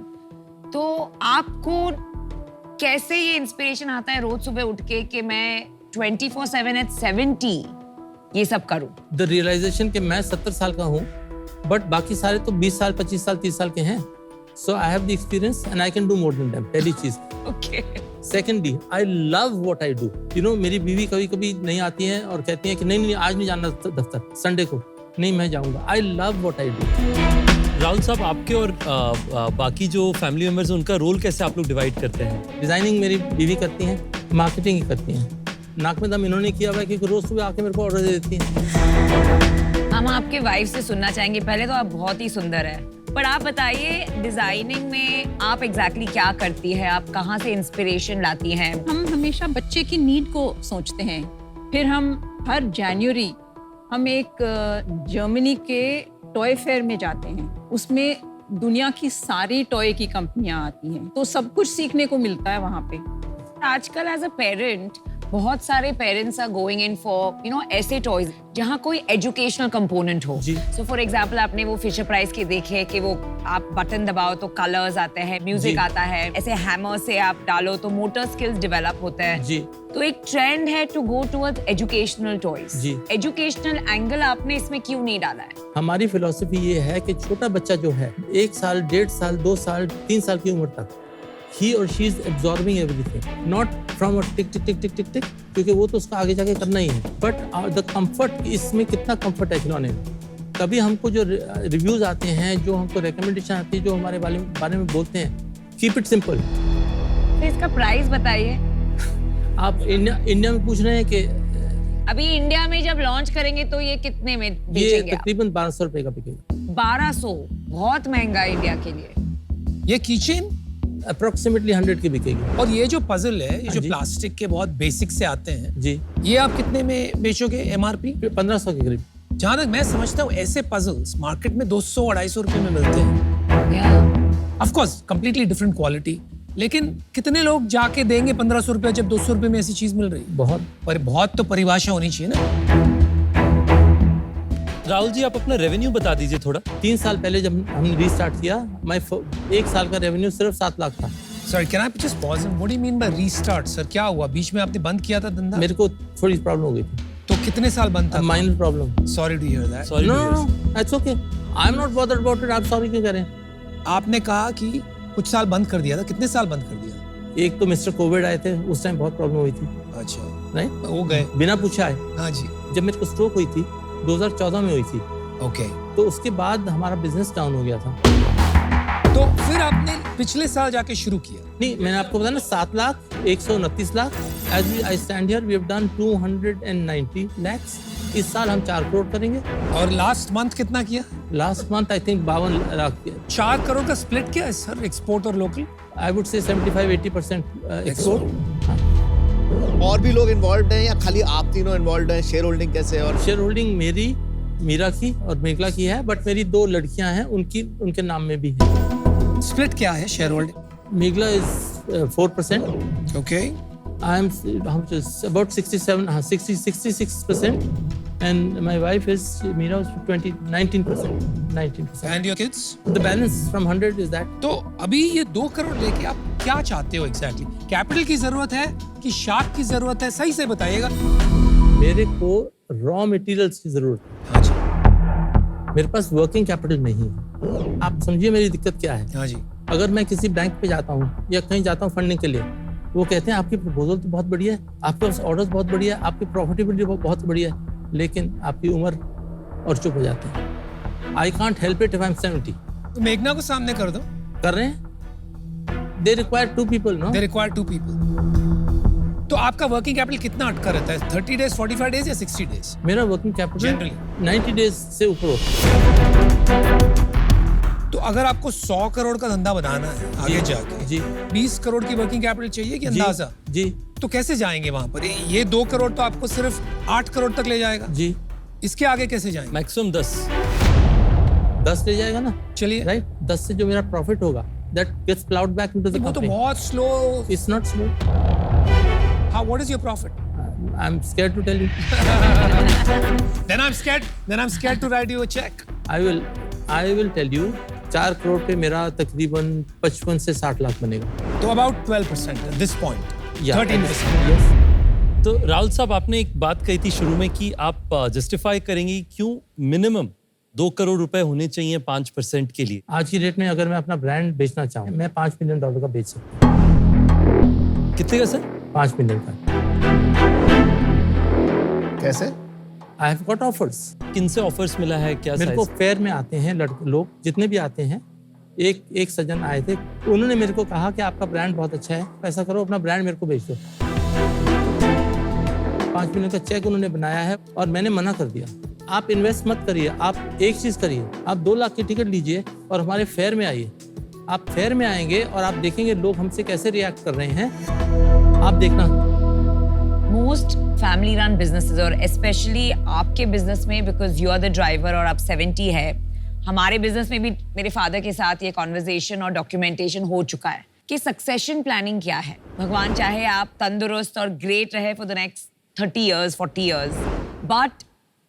Speaker 6: तो आपको कैसे ये इंस्पिरेशन आता है रोज सुबह उठ के कि मैं 24/7 एट 70 ये सब करूं?
Speaker 7: द रियलाइजेशन कि मैं 70 साल का हूँ, बट बाकी सारे तो 20 साल, 25 साल, 30 साल के हैं। So I have the experience and I can do more than them, पहली चीज।
Speaker 6: Okay.
Speaker 7: Secondly, I love what I do. You know, मेरी बीवी कभी कभी नहीं आती है और कहती है कि नहीं आज नहीं जाना दफ्तर, संडे को नहीं, मैं जाऊंगा। आई love what I do.
Speaker 11: Rahul साहब, आपके और बाकी जो फैमिली मेंबर्स हैं उनका रोल कैसे आप लोग डिवाइड करते हैं?
Speaker 7: डिजाइनिंग मेरी बीवी करती हैं, मार्केटिंग ही करती हैं। नाक में दम इन्होंने किया हुआ है क्योंकि रोज सुबह आके मेरे को ऑर्डर दे देती हैं।
Speaker 6: हम आपके वाइफ से सुनना चाहेंगे। पहले तो आप बहुत ही सुंदर है, पर आप बताइए डिजाइनिंग में आप एग्जैक्टली क्या करती है, आप कहाँ से इंस्पिरेशन लाती हैं?
Speaker 10: हम हमेशा बच्चे की नीड को सोचते हैं। फिर हम हर जनवरी हम एक जर्मनी के टॉय फेयर में जाते हैं। उसमें दुनिया की सारी टॉय की कंपनियां आती हैं, तो सब कुछ सीखने को मिलता है वहाँ पे।
Speaker 6: आजकल एज अ पेरेंट बहुत सारे parents are going in for you know ऐसे टॉयज जहाँ कोई एजुकेशनल कंपोनेंट हो।
Speaker 7: जी।
Speaker 6: सो फॉर एग्जांपल आपने वो फिशर प्राइस के देखे कि वो आप बटन दबाओ तो कलर्स आते हैं, म्यूजिक
Speaker 7: जी।
Speaker 6: आता है, ऐसे हैमर से आप डालो तो मोटर स्किल्स डेवलप होता है।
Speaker 7: जी,
Speaker 6: तो एक ट्रेंड है to go towards educational toys.
Speaker 7: जी।
Speaker 6: एजुकेशनल एंगल आपने इसमें क्यों नहीं डाला है?
Speaker 7: हमारी फिलॉसफी ये है कि छोटा बच्चा जो है 1 साल, 1.5 साल, 2 साल, 3 साल की उम्र तक, he or she is absorbing everything, not from a टिक टिक टिक टिक टिक टिक, क्योंकि वो तो उसका आगे जाके करना ही है। बट द कंफर्ट, इसमें कितना कंफर्ट है खिलौने में। कभी हमको जो रिव्यूज आते हैं, जो हमको रिकमेंडेशन आती है, जो हमारे बारे में बोलते हैं, कीप इट सिंपल।
Speaker 6: तो इसका प्राइस बताइए।
Speaker 7: आप इंडिया में पूछ रहे हैं कि
Speaker 6: अभी इंडिया में जब लॉन्च करेंगे तो ये कितने में
Speaker 7: ये
Speaker 6: बेचेंगे आप?
Speaker 7: तकरीबन 1200 रुपए का बिकेगा।
Speaker 6: 1200, बहुत महंगा है इंडिया के लिए।
Speaker 2: ये कीचेन
Speaker 7: अप्रोक्सीमेटली 100 की बिकेगी।
Speaker 2: और ये जो पजल है, ये जो
Speaker 7: जी।
Speaker 2: प्लास्टिक के बहुत बेसिक से आते हैं,
Speaker 7: जी,
Speaker 2: ये आप कितने में बेचोगे एमआरपी?
Speaker 7: 1500 के करीब।
Speaker 2: जहां तक मैं समझता हूँ ऐसे पजल्स मार्केट में 200-250 रुपए में मिलते हैं। Of course completely different quality, लेकिन कितने लोग जाके देंगे 1500 रुपए जब 200 रुपए में ऐसी चीज मिल रही है? बहुत तो परिभाषा होनी चाहिए ना।
Speaker 11: राहुल जी, आप अपना रेवेन्यू बता दीजिए थोड़ा।
Speaker 7: 3 साल पहले जब हमने रीस्टार्ट किया, मैं 1 साल का रेवेन्यू सिर्फ 7 लाख था।
Speaker 2: Sir, can I just pause? What do you mean by restart? Sir, क्या हुआ? बीच में आपने बंद किया था धंधा?
Speaker 7: मेरे को थोड़ी प्रॉब्लम हो गई थी।
Speaker 2: तो कितने साल बंद था?
Speaker 5: Minor problem.
Speaker 2: Sorry to hear that.
Speaker 7: Sorry
Speaker 5: no no it's okay, I am not bothered about it. आप सॉरी क्यों कह रहे हैं?
Speaker 2: आपने कहा कि कुछ साल बंद कर दिया था, कितने साल बंद कर दिया?
Speaker 5: एक तो मिस्टर कोविड आए थे, उस टाइम बहुत प्रॉब्लम हुई थी।
Speaker 2: अच्छा,
Speaker 5: नहीं
Speaker 2: वो गए।
Speaker 5: बिना पूछे आए।
Speaker 2: हाँ जी,
Speaker 5: जब मेरे को स्ट्रोक हुई थी 2014 में हुई थी,
Speaker 2: ओके।
Speaker 5: तो उसके बाद हमारा बिजनेस डाउन हो गया था।
Speaker 2: तो फिर आपने पिछले साल जाके शुरू किया?
Speaker 5: नहीं, मैंने आपको बताया ना 7,129,00,000। As I stand here we have done 290 lakhs। इस साल हम 4 करोड़ करेंगे।
Speaker 2: और लास्ट मंथ कितना किया?
Speaker 5: Last month I think 52 lakh किया।
Speaker 2: 4 करोड़ का स्प्लिट क्या है सर, एक्सपोर्ट और local?
Speaker 5: I would say 75-80% export.
Speaker 3: और भी लोग इन्वॉल्व हैं या खाली आप तीनों इन्वॉल्व हैं? शेयर होल्डिंग कैसे है? और
Speaker 5: शेयर होल्डिंग मेरी, मीरा की और मेघला की है, बट मेरी 2 लड़कियां हैं, उनके नाम में भी है।
Speaker 2: स्प्लिट क्या है share holding?
Speaker 5: Meghla is 4%।
Speaker 2: Okay.
Speaker 5: I am about 66%, and my wife is Meera is 19%.
Speaker 2: And your kids?
Speaker 5: The balance from 100 is that.
Speaker 2: तो अभी ये 2 करोड़ लेके आप क्या चाहते हो एग्जैक्टली? कैपिटल की जरूरत है कि शार्क की जरूरत है? सही से बताइएगा।
Speaker 5: मेरे को रॉ मटेरियल्स की जरूरत है।
Speaker 2: हाँ जी।
Speaker 5: मेरे पास वर्किंग कैपिटल नहीं है। आप समझिए मेरी दिक्कत क्या है।
Speaker 2: हाँ जी।
Speaker 5: अगर मैं किसी बैंक पे जाता हूँ या कहीं जाता हूँ फंडिंग के लिए, वो कहते हैं आपकी प्रपोजल तो बहुत बढ़िया है, आपके पास ऑर्डर्स बहुत बढ़िया है, आपकी प्रॉफिटेबिलिटी बहुत बढ़िया है, लेकिन आपकी उम्र, और चुप हो जाते हैं। I can't help it if I am 70।
Speaker 2: तो मेघना को सामने कर दो।
Speaker 5: कर रहे हैं। They require 2 people, no?
Speaker 2: They require 2 people। तो आपका वर्किंग कैपिटल कितना अटका रहता है? 30 डेज, 45 डेज या 60 डेज?
Speaker 5: मेरा वर्किंग कैपिटल
Speaker 2: Generally?
Speaker 5: 90 डेज से ऊपर होता है।
Speaker 2: तो अगर आपको 100 करोड़ का धंधा बनाना है आगे जाके,
Speaker 5: जी
Speaker 2: 20 करोड़ की वर्किंग कैपिटल चाहिए कि अंदाजा?
Speaker 5: जी।
Speaker 2: तो कैसे जाएंगे वहां पर? ये 2 करोड़ तो आपको सिर्फ 8 करोड़ तक ले जाएगा।
Speaker 5: जी।
Speaker 2: इसके आगे कैसे जाएंगे?
Speaker 7: मैक्सिमम
Speaker 5: 10 ले जाएगा ना।
Speaker 2: चलिए,
Speaker 5: राइट, 10 से जो मेरा प्रॉफिट होगा that gets plowed back into the
Speaker 2: वो तो
Speaker 5: company.
Speaker 2: बहुत slow.
Speaker 5: It's not slow.
Speaker 2: How, what is your profit?
Speaker 5: I'm scared to tell you.
Speaker 2: Then I'm scared to write you a check.
Speaker 5: I will tell you, 4 crore पे मेरा तकरीबन 55 से 60 लाख बनेगा।
Speaker 2: तो about 12% at this point.
Speaker 5: Yeah,
Speaker 2: 13%.
Speaker 5: yes.
Speaker 7: तो राहुल साहब, आपने एक बात कही थी शुरू में कि आप जस्टिफाई करेंगे क्यों मिनिमम 2 करोड़ रुपए होने चाहिए 5% के लिए।
Speaker 5: आज की डेट में अगर मैं अपना ब्रांड बेचना चाहूँ, मैं $5 मिलियन का बेच सकता हूँ।
Speaker 7: कितने का सर?
Speaker 5: 5 मिलियन का।
Speaker 3: कैसे?
Speaker 5: I have got offers.
Speaker 7: किन से ऑफर्स मिला है? क्या
Speaker 5: मेरे को
Speaker 7: size?
Speaker 5: फेयर में आते हैं लोग, जितने भी आते हैं। एक सज्जन आए थे, उन्होंने मेरे को कहा कि आपका ब्रांड बहुत अच्छा है, ऐसा करो अपना ब्रांड मेरे को बेच दो। 5 मिलियन का चेक उन्होंने बनाया है और मैंने मना कर दिया। आप इन्वेस्ट मत करिए, आप एक चीज करिए, आप 2 लाख की टिकट लीजिए और हमारे फेयर में आइए। आप फेयर में आएंगे और आप देखेंगे लोग हमसे कैसे रिएक्ट कर रहे हैं, आप देखना।
Speaker 6: मोस्ट फैमिली रन बिजनेसेस और स्पेशली आपके बिजनेस में, because you are the driver और आप 70 है, हमारे बिजनेस में भी मेरे फादर के साथ ये कॉन्वर्जेशन और डॉक्यूमेंटेशन हो चुका है कि सक्सेशन प्लानिंग क्या है। भगवान चाहे आप तंदुरुस्त और ग्रेट रहे for the next 30 years, 40 years, but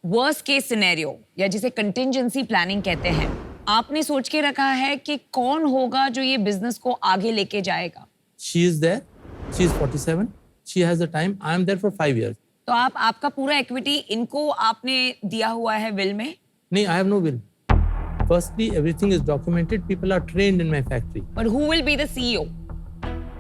Speaker 6: worst case scenario या जिसे कंटिंजेंसी प्लानिंग कहते हैं, आपने सोच के रखा है कि कौन होगा जो ये बिजनेस को आगे लेके जाएगा।
Speaker 5: She is there, she is 47, she has the time, I am there for 5 years.
Speaker 6: तो आपका पूरा इक्विटी इनको आपने दिया हुआ है विल में?
Speaker 5: नहीं, I have no will. Firstly, everything is documented. People are trained in my factory.
Speaker 6: But who will be the CEO?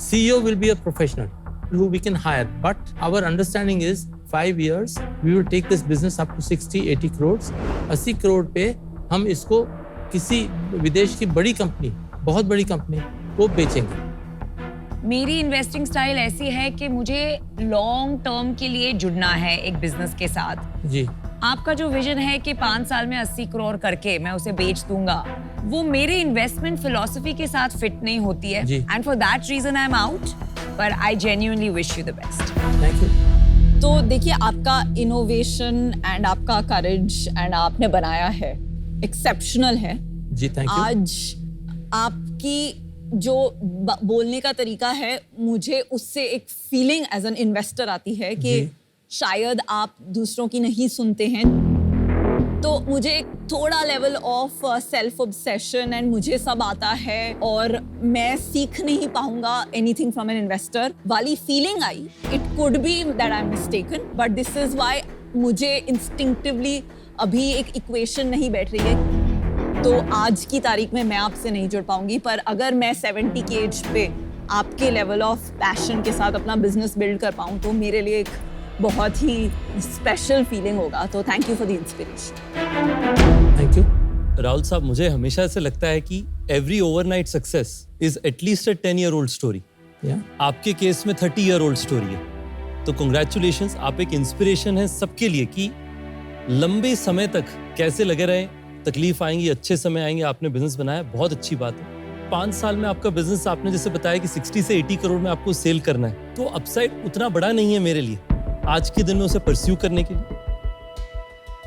Speaker 5: CEO will be a professional who we can hire. But our understanding is 5 years, we will take this business up to 60-80 crores. 80 crore पे हम इसको किसी विदेश की बड़ी company, बहुत बड़ी company को बेचेंगे।
Speaker 6: मेरी इन्वेस्टिंग स्टाइल ऐसी है कि मुझे लॉन्ग टर्म के लिए जुड़ना है एक बिजनेस के साथ।
Speaker 5: जी।
Speaker 6: आपका जो विजन है कि 5 साल में 80 करोड़ करके मैं उसे बेच दूंगा, वो मेरे इन्वेस्टमेंट फिलॉसफी के साथ फिट नहीं होती है। And for that reason I am out, but I genuinely wish you the best.
Speaker 5: Thank you.
Speaker 1: तो देखिए, आपका इनोवेशन एंड आपका करेज एंड आपने बनाया है एक्सेप्शनल है।
Speaker 5: जी, थैंक यू।
Speaker 1: आज आपकी जो बोलने का तरीका है, मुझे उससे एक फीलिंग एज एन इन्वेस्टर आती है कि शायद आप दूसरों की नहीं सुनते हैं। तो मुझे एक थोड़ा level of self obsession and मुझे सब आता है और मैं सीख नहीं पाऊंगा एनीथिंग फ्रॉम एन इन्वेस्टर वाली feeling I. It could be that I am mistaken, but this is why मुझे इंस्टिंक्टिवली अभी एक इक्वेशन नहीं बैठ रही है, तो आज की तारीख में मैं आपसे नहीं जुड़ पाऊंगी। पर अगर मैं 70 की एज पे आपके लेवल ऑफ पैशन के साथ अपना बिजनेस बिल्ड कर पाऊँ तो मेरे लिए एक बहुत ही स्पेशल फीलिंग होगा। तो thank you for the inspiration.
Speaker 11: Thank you.
Speaker 7: Rahul साहब, मुझे हमेशा ऐसे लगता है कि every overnight success is at least a 10-year-old story. आपके केस में 30-year-old स्टोरी है, तो कॉन्ग्रेचुलेशंस, आप एक इंस्पिरेशन है सबके लिए कि लंबे समय तक कैसे लगे रहे। तकलीफ आएंगी, अच्छे समय आएंगे, आपने बिजनेस बनाया, बहुत अच्छी बात है। 5 साल में आपका बिजनेस, आपने जैसे बताया कि 60 से 80 करोड़ में आपको सेल करना है, तो अपसाइड उतना बड़ा नहीं है मेरे लिए आज के दिन में उसे परस्यू करने के लिए।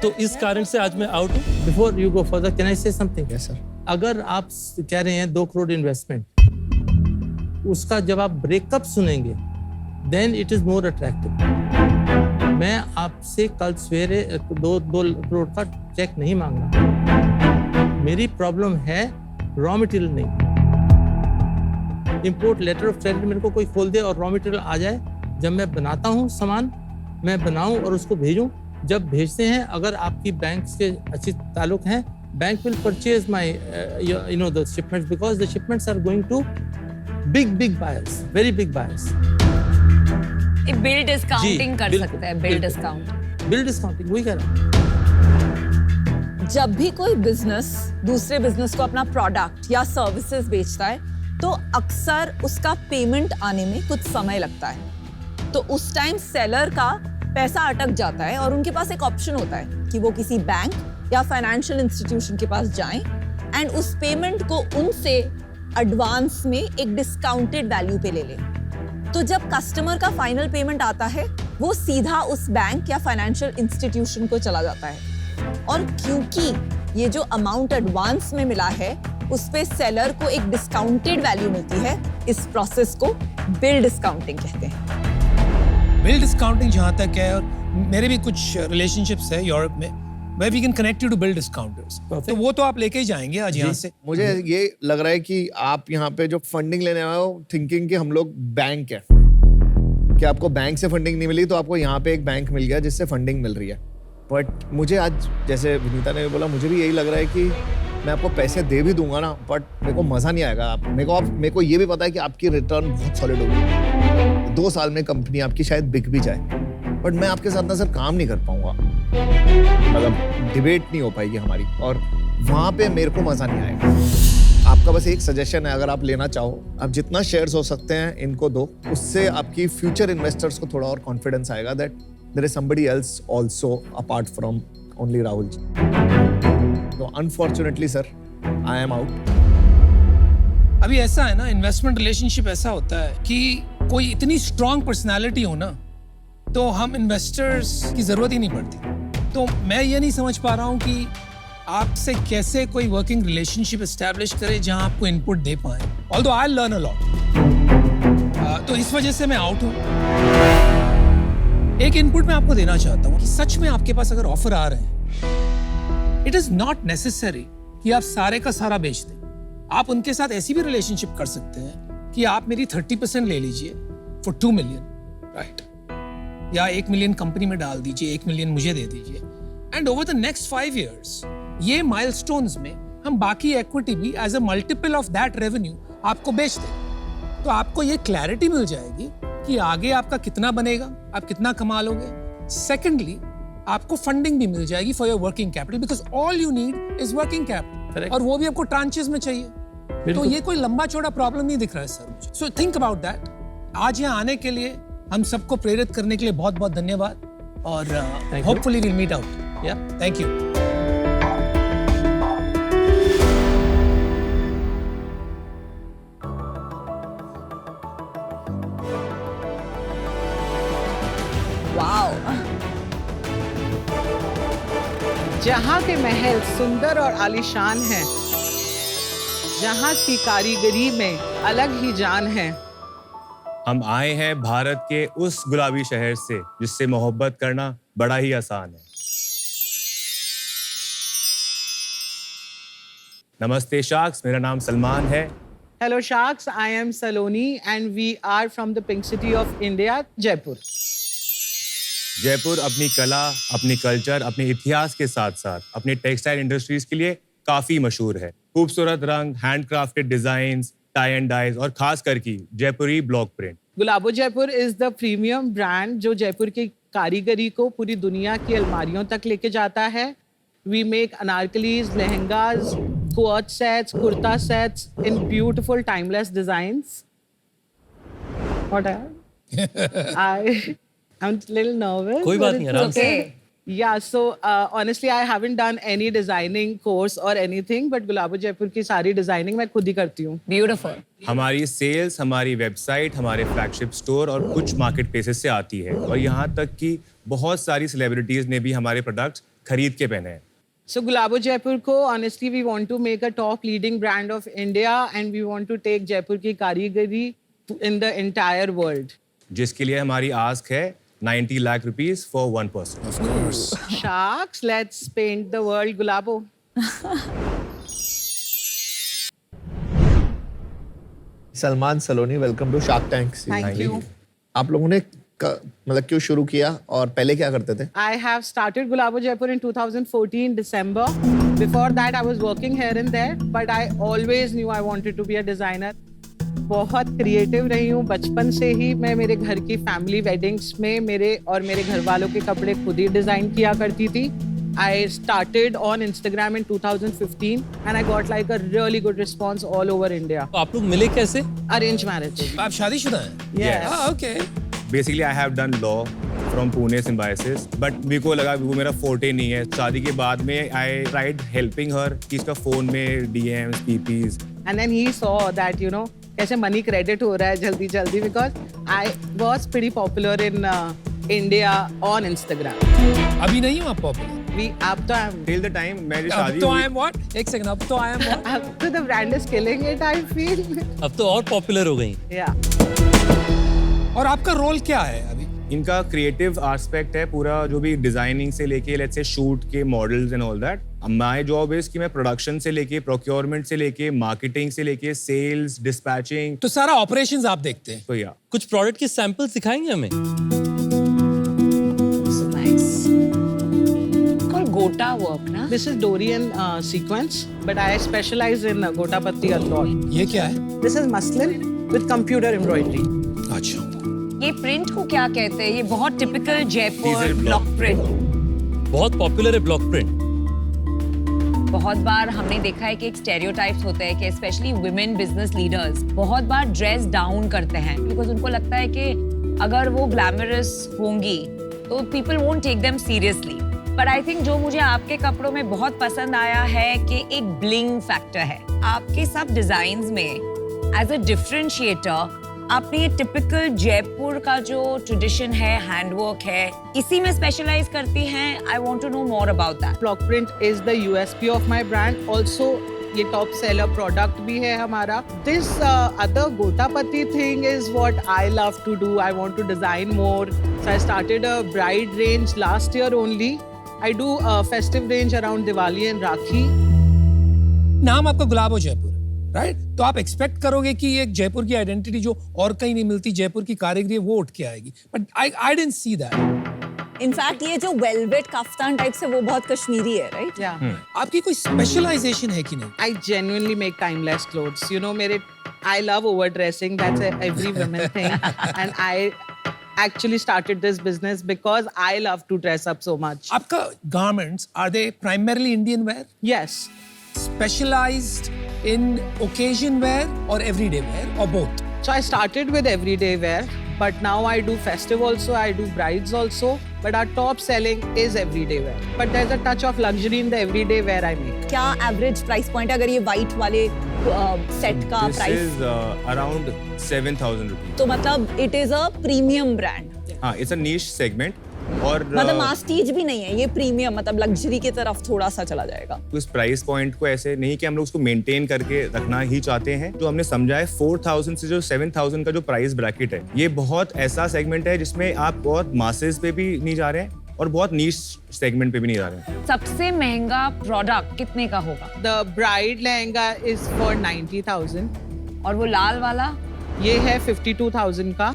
Speaker 7: तो इस कारण से आज मैं आउट हूँ।
Speaker 5: Before you go further, can I से समथिंग?
Speaker 3: Yes sir.
Speaker 5: अगर आप कह रहे हैं 2 करोड़ इन्वेस्टमेंट, उसका जब आप ब्रेकअप सुनेंगे then it is more attractive. मैं आपसे कल सवेरे 2 करोड़ का चेक नहीं मांग रहा। मेरी प्रॉब्लम है रॉ मटेरियल नहीं। इंपोर्ट लेटर ऑफ क्रेडिट मेरे को कोई खोल दे और रॉ मटेरियल आ जाए, जब मैं बनाता हूँ सामान, मैं बनाऊं और उसको भेजूं। जब भेजते हैं, अगर आपकी बैंक से अच्छी ताल्लुक हैं, bank will purchase my the shipments, because the shipments are going to big buyers, very big buyers.
Speaker 6: Bill discounting कर
Speaker 5: बिल्कुल,
Speaker 6: सकते हैं, बिल डिस्काउंट।
Speaker 5: बिल डिस्काउंटिंग, वही कह रहा हूँ।
Speaker 1: जब भी कोई बिजनेस दूसरे बिजनेस को अपना प्रोडक्ट या सर्विसेज बेचता है तो अक्सर उसका पेमेंट आने में कुछ समय लगता है। तो उस टाइम सेलर का पैसा अटक जाता है और उनके पास एक ऑप्शन होता है कि वो किसी बैंक या फाइनेंशियल इंस्टीट्यूशन के पास जाएं एंड उस पेमेंट को उनसे एडवांस में एक डिस्काउंटेड वैल्यू पे ले लें। तो जब कस्टमर का फाइनल पेमेंट आता है, वो सीधा उस बैंक या फाइनेंशियल इंस्टीट्यूशन को चला जाता है। और क्योंकि ये जो अमाउंट एडवांस में मिला है उस पे सेलर को एक डिस्काउंटेड वैल्यू मिलती है, इस प्रोसेस को बिल डिस्काउंटिंग कहते हैं।
Speaker 2: बिल डिस्काउंटिंग जहाँ तक है, और मेरे भी कुछ रिलेशनशिप्स है यूरोप में, where we can connect you to bill discounters. तो वो तो आप लेके ही जाएंगे आज यहाँ से।
Speaker 3: मुझे ये लग रहा है कि आप यहाँ पे जो फंडिंग लेने आए हो, थिंकिंग कि हम लोग बैंक है, कि आपको बैंक से फंडिंग नहीं मिली तो आपको यहाँ पे एक बैंक मिल गया जिससे फंडिंग मिल रही है। बट मुझे आज, जैसे विनीता ने बोला, मुझे भी यही लग रहा है कि मैं आपको पैसे दे भी दूंगा ना, बट मेरे को मजा नहीं आएगा। मेरे को ये भी पता है कि आपकी रिटर्न बहुत सॉलिड होगी, 2 साल में कंपनी आपकी शायद बिक भी जाए, बट मैं आपके साथ ना सर काम नहीं कर पाऊंगा, मतलब डिबेट नहीं हो पाएगी हमारी, और वहां पे मेरे को मजा नहीं आएगा। आपका बस एक सजेशन है, अगर आप लेना चाहो, आप जितना शेयर्स हो सकते हैं इनको दो, उससे आपकी फ्यूचर इन्वेस्टर्स को थोड़ा और कॉन्फिडेंस आएगा that there is somebody else also apart from only Rahul ji. तो unfortunately sir, I am out.
Speaker 2: अभी ऐसा है ना, इन्वेस्टमेंट रिलेशनशिप ऐसा होता है कि कोई इतनी स्ट्रांग पर्सनालिटी हो ना, तो हम इन्वेस्टर्स की जरूरत ही नहीं पड़ती। तो मैं ये नहीं समझ पा रहा हूँ कि आपसे कैसे कोई वर्किंग रिलेशनशिप एस्टैब्लिश करे जहां आपको इनपुट दे पाए। Although I learn a lot, तो इस वजह से मैं आउट हूँ। एक इनपुट मैं आपको देना चाहता हूँ कि सच में आपके पास अगर ऑफर आ रहे हैं, इट इज नॉट नेसेसरी कि आप सारे का सारा बेच दें। आप उनके साथ ऐसी भी रिलेशनशिप कर सकते हैं कि आप मेरी 30% ले लीजिए फॉर 2 मिलियन, राइट? या 1 मिलियन कंपनी में डाल दीजिए, 1 मिलियन मुझे दे दीजिए, and over the next 5 years ये माइलस्टोन्स में हम बाकी इक्विटी भी as a multiple of that revenue आपको बेच दें। तो आपको ये क्लैरिटी मिल जाएगी कि आगे आपका कितना बनेगा, आप कितना कमा लोगे। सेकेंडली, आपको फंडिंग भी मिल जाएगी for your working capital, because all you need is working capital, और वो भी आपको ट्रांचेस में चाहिए। तो ये कोई लंबा चौड़ा प्रॉब्लम नहीं दिख रहा है सर मुझे। So think about that. आज यहाँ आने के लिए, हम सबको प्रेरित करने के लिए बहुत बहुत धन्यवाद, और होपफुली विल मीट आउट। या थैंक यू।
Speaker 12: जहाँ के महल सुंदर और आलीशान हैं, जहाँ की कारीगरी में अलग ही जान है।
Speaker 13: हम आए हैं भारत के उस गुलाबी शहर से जिससे मोहब्बत करना बड़ा ही आसान है। नमस्ते शार्क्स, मेरा नाम सलमान है।
Speaker 12: Hello Sharks, I am Saloni and we are from the Pink City of India, Jaipur.
Speaker 13: Jaipur अपनी कला, अपनी कल्चर, अपने इतिहास के साथ साथ अपने टेक्सटाइल इंडस्ट्रीज के लिए काफी मशहूर है। खूबसूरत रंग, handcrafted designs, tie and dyes और खास करके Jaipuri block print.
Speaker 12: Gulabo Jaipur is the premium brand जो जयपुर की कारीगरी को पूरी दुनिया की अलमारियों तक लेके जाता है। We make anarkalis, lehengas, quad sets, kurta sets in beautiful timeless designs. What I'm a little nervous.
Speaker 11: कोई बात
Speaker 12: but
Speaker 11: नहीं,
Speaker 12: it's
Speaker 11: आराम से।
Speaker 12: okay. Yeah, so honestly, I haven't done any designing course or anything, but गुलाबो जयपुर की सारी designing मैं खुद ही करती हूँ।
Speaker 6: Beautiful.
Speaker 13: हमारी सेल्स, हमारी वेबसाइट, हमारे फ्लैगशिप स्टोर और कुछ मार्केट प्लेसेस से आती है और यहाँ तक कि बहुत सारी सेलिब्रिटीज ने भी हमारे प्रोडक्ट्स खरीद के पहने हैं।
Speaker 12: So गुलाबो जयपुर को honestly we want to make a top leading brand of India and we want to take Jaipur की कारीगरी in the entire world.
Speaker 13: जिसके लिए हमारी आस्क है 90 lakh rupees for 1 person.
Speaker 2: Of course.
Speaker 12: Sharks, let's paint the world Gulabo.
Speaker 3: Salman Saloni, welcome to Shark Tank.
Speaker 12: Thank you.
Speaker 3: आप लोगों ने मतलब क्यों शुरू किया और पहले क्या करते थे?
Speaker 12: I have started Gulabo Jaipur in 2014 December. Before that I was working here and there, but I always knew I wanted to be a designer. बहुत क्रिएटिव रही हूँ बचपन से ही। मैं मेरे घर की फैमिली वेडिंग्स में मेरे और मेरे घर वालों के कपड़े खुद ही डिजाइन किया करती थी। I started on Instagram in 2015 and I got like a really good response all over India.
Speaker 11: तो आप लोग मिले कैसे?
Speaker 12: Arranged marriage.
Speaker 2: आप शादीशुदा हैं?
Speaker 12: Yes.
Speaker 2: Okay.
Speaker 13: Basically I have done law from Pune symbiosis, but मेरे को लगा वो मेरा फोर्टे नहीं है। शादी के बाद में आई ट्राइड हेल्पिंग हर कि इसका फोन में DMs, PPs,
Speaker 12: And then he saw that, you know, कैसे मनी क्रेडिट हो रहा है जल्दी जल्दी, because I was pretty popular in India on Instagram.
Speaker 2: अभी नहीं हूँ आप पॉपुलर?
Speaker 12: अब तो I'm
Speaker 13: टिल द टाइम मेरी
Speaker 2: अब
Speaker 13: शादी
Speaker 2: तो
Speaker 13: हुई।
Speaker 2: I am what? एक सेकंड, अब तो आई एम व्हाट?
Speaker 12: अब तो the brand is killing it, I feel.
Speaker 11: अब तो और पॉपुलर हो गई।
Speaker 12: Yeah.
Speaker 2: और आपका रोल क्या है अभी?
Speaker 13: इनका क्रिएटिव एस्पेक्ट है पूरा, जो भी डिजाइनिंग से लेके लेट्स से शूट के models and all that. My job is कि मैं प्रोडक्शन से लेके, प्रोक्योरमेंट से लेके, मार्केटिंग से लेके, सेल्स, डिस्पैचिंग,
Speaker 2: तो सारा ऑपरेशंस आप देखते हैं?
Speaker 13: तो या
Speaker 11: कुछ प्रोडक्ट के सैंपल्स दिखाएंगे हमें?
Speaker 6: So nice. Called Gota work, na?
Speaker 12: This is Dorian sequence, but I specialize in Gota Patti a lot.
Speaker 2: ये क्या है?
Speaker 12: This is muslin with computer embroidery.
Speaker 2: अच्छा।
Speaker 6: ये प्रिंट को क्या कहते हैं? ये बहुत typical Jaipur
Speaker 13: Diesel
Speaker 6: block
Speaker 13: block.
Speaker 6: Print.
Speaker 11: बहुत पॉपुलर है ब्लॉक प्रिंट।
Speaker 6: बहुत बार हमने देखा है कि एक स्टेरियोटाइप्स होते हैं कि स्पेशली वुमेन बिजनेस लीडर्स बहुत बार ड्रेस डाउन करते हैं बिकॉज उनको लगता है कि अगर वो ग्लैमरस होंगी तो people won't take them seriously. But I think जो मुझे आपके कपड़ों में बहुत पसंद आया है कि एक ब्लिंग फैक्टर है आपके सब डिजाइन्स में। एज अ डिफरेंशिएटर आपने ये टिपिकल जयपुर का जो ट्रेडिशन है, हैंडवर्क है, इसी में स्पेशलाइज करती हैं। I want to know more about that.
Speaker 12: Block print is the USP of my brand. Also, ये top seller product भी है हमारा. This other Gotapati thing is what I love to do. I want to design more. So I started a bride range last year only. I do a festive range around Diwali and Rakhi.
Speaker 2: नाम आपका गुलाबो Jaipur, right? तो आप expect करोगे कि एक जयपुर की identity जो और कहीं नहीं मिलती, जयपुर की कारीगरी है, वो उठ के आएगी। But I didn't see that.
Speaker 1: In fact ये जो वेलवेट कफ्तान टाइप से वो बहुत कश्मीरी है, राइट?
Speaker 12: Yeah.
Speaker 2: आपकी कोई स्पेशलाइजेशन है कि नहीं?
Speaker 12: I genuinely make timeless clothes. You know, I love overdressing. That's every woman thing. And I actually started this business because I love to dress up so much.
Speaker 2: आपका garments, are they primarily Indian wear?
Speaker 12: Yes.
Speaker 2: Specialized in occasion wear or everyday wear or both?
Speaker 12: So I started with everyday wear, but now I do festive also, I do brides also, but our top selling is everyday wear. But there's a touch of luxury in the everyday wear I make.
Speaker 1: क्या average price point अगर ये white वाले set का
Speaker 13: this
Speaker 1: price?
Speaker 13: Is around 7,000 rupees.
Speaker 1: तो मतलब it is a premium brand.
Speaker 13: हाँ, it's a niche segment और
Speaker 1: मतलब मास्टीज भी नहीं है ये, प्रीमियम मतलब लग्जरी की तरफ थोड़ा सा चला जाएगा।
Speaker 13: उस प्राइस पॉइंट को ऐसे नहीं कि हम लोग उसको मेंटेन करके रखना ही चाहते हैं। जो हमने समझा है 4,000 से जो 7,000 का जो प्राइस ब्रैकेट है, ये बहुत ऐसा सेगमेंट है जिसमें आप बहुत मासेस पे भी नहीं जा रहे हैं और बहुत नीश सेगमेंट पे भी नहीं जा रहे हैं।
Speaker 6: सबसे महंगा प्रोडक्ट कितने का होगा?
Speaker 12: The bride lehenga is for 90,000.
Speaker 6: और वो लाल वाला?
Speaker 12: ये है 52,000 का.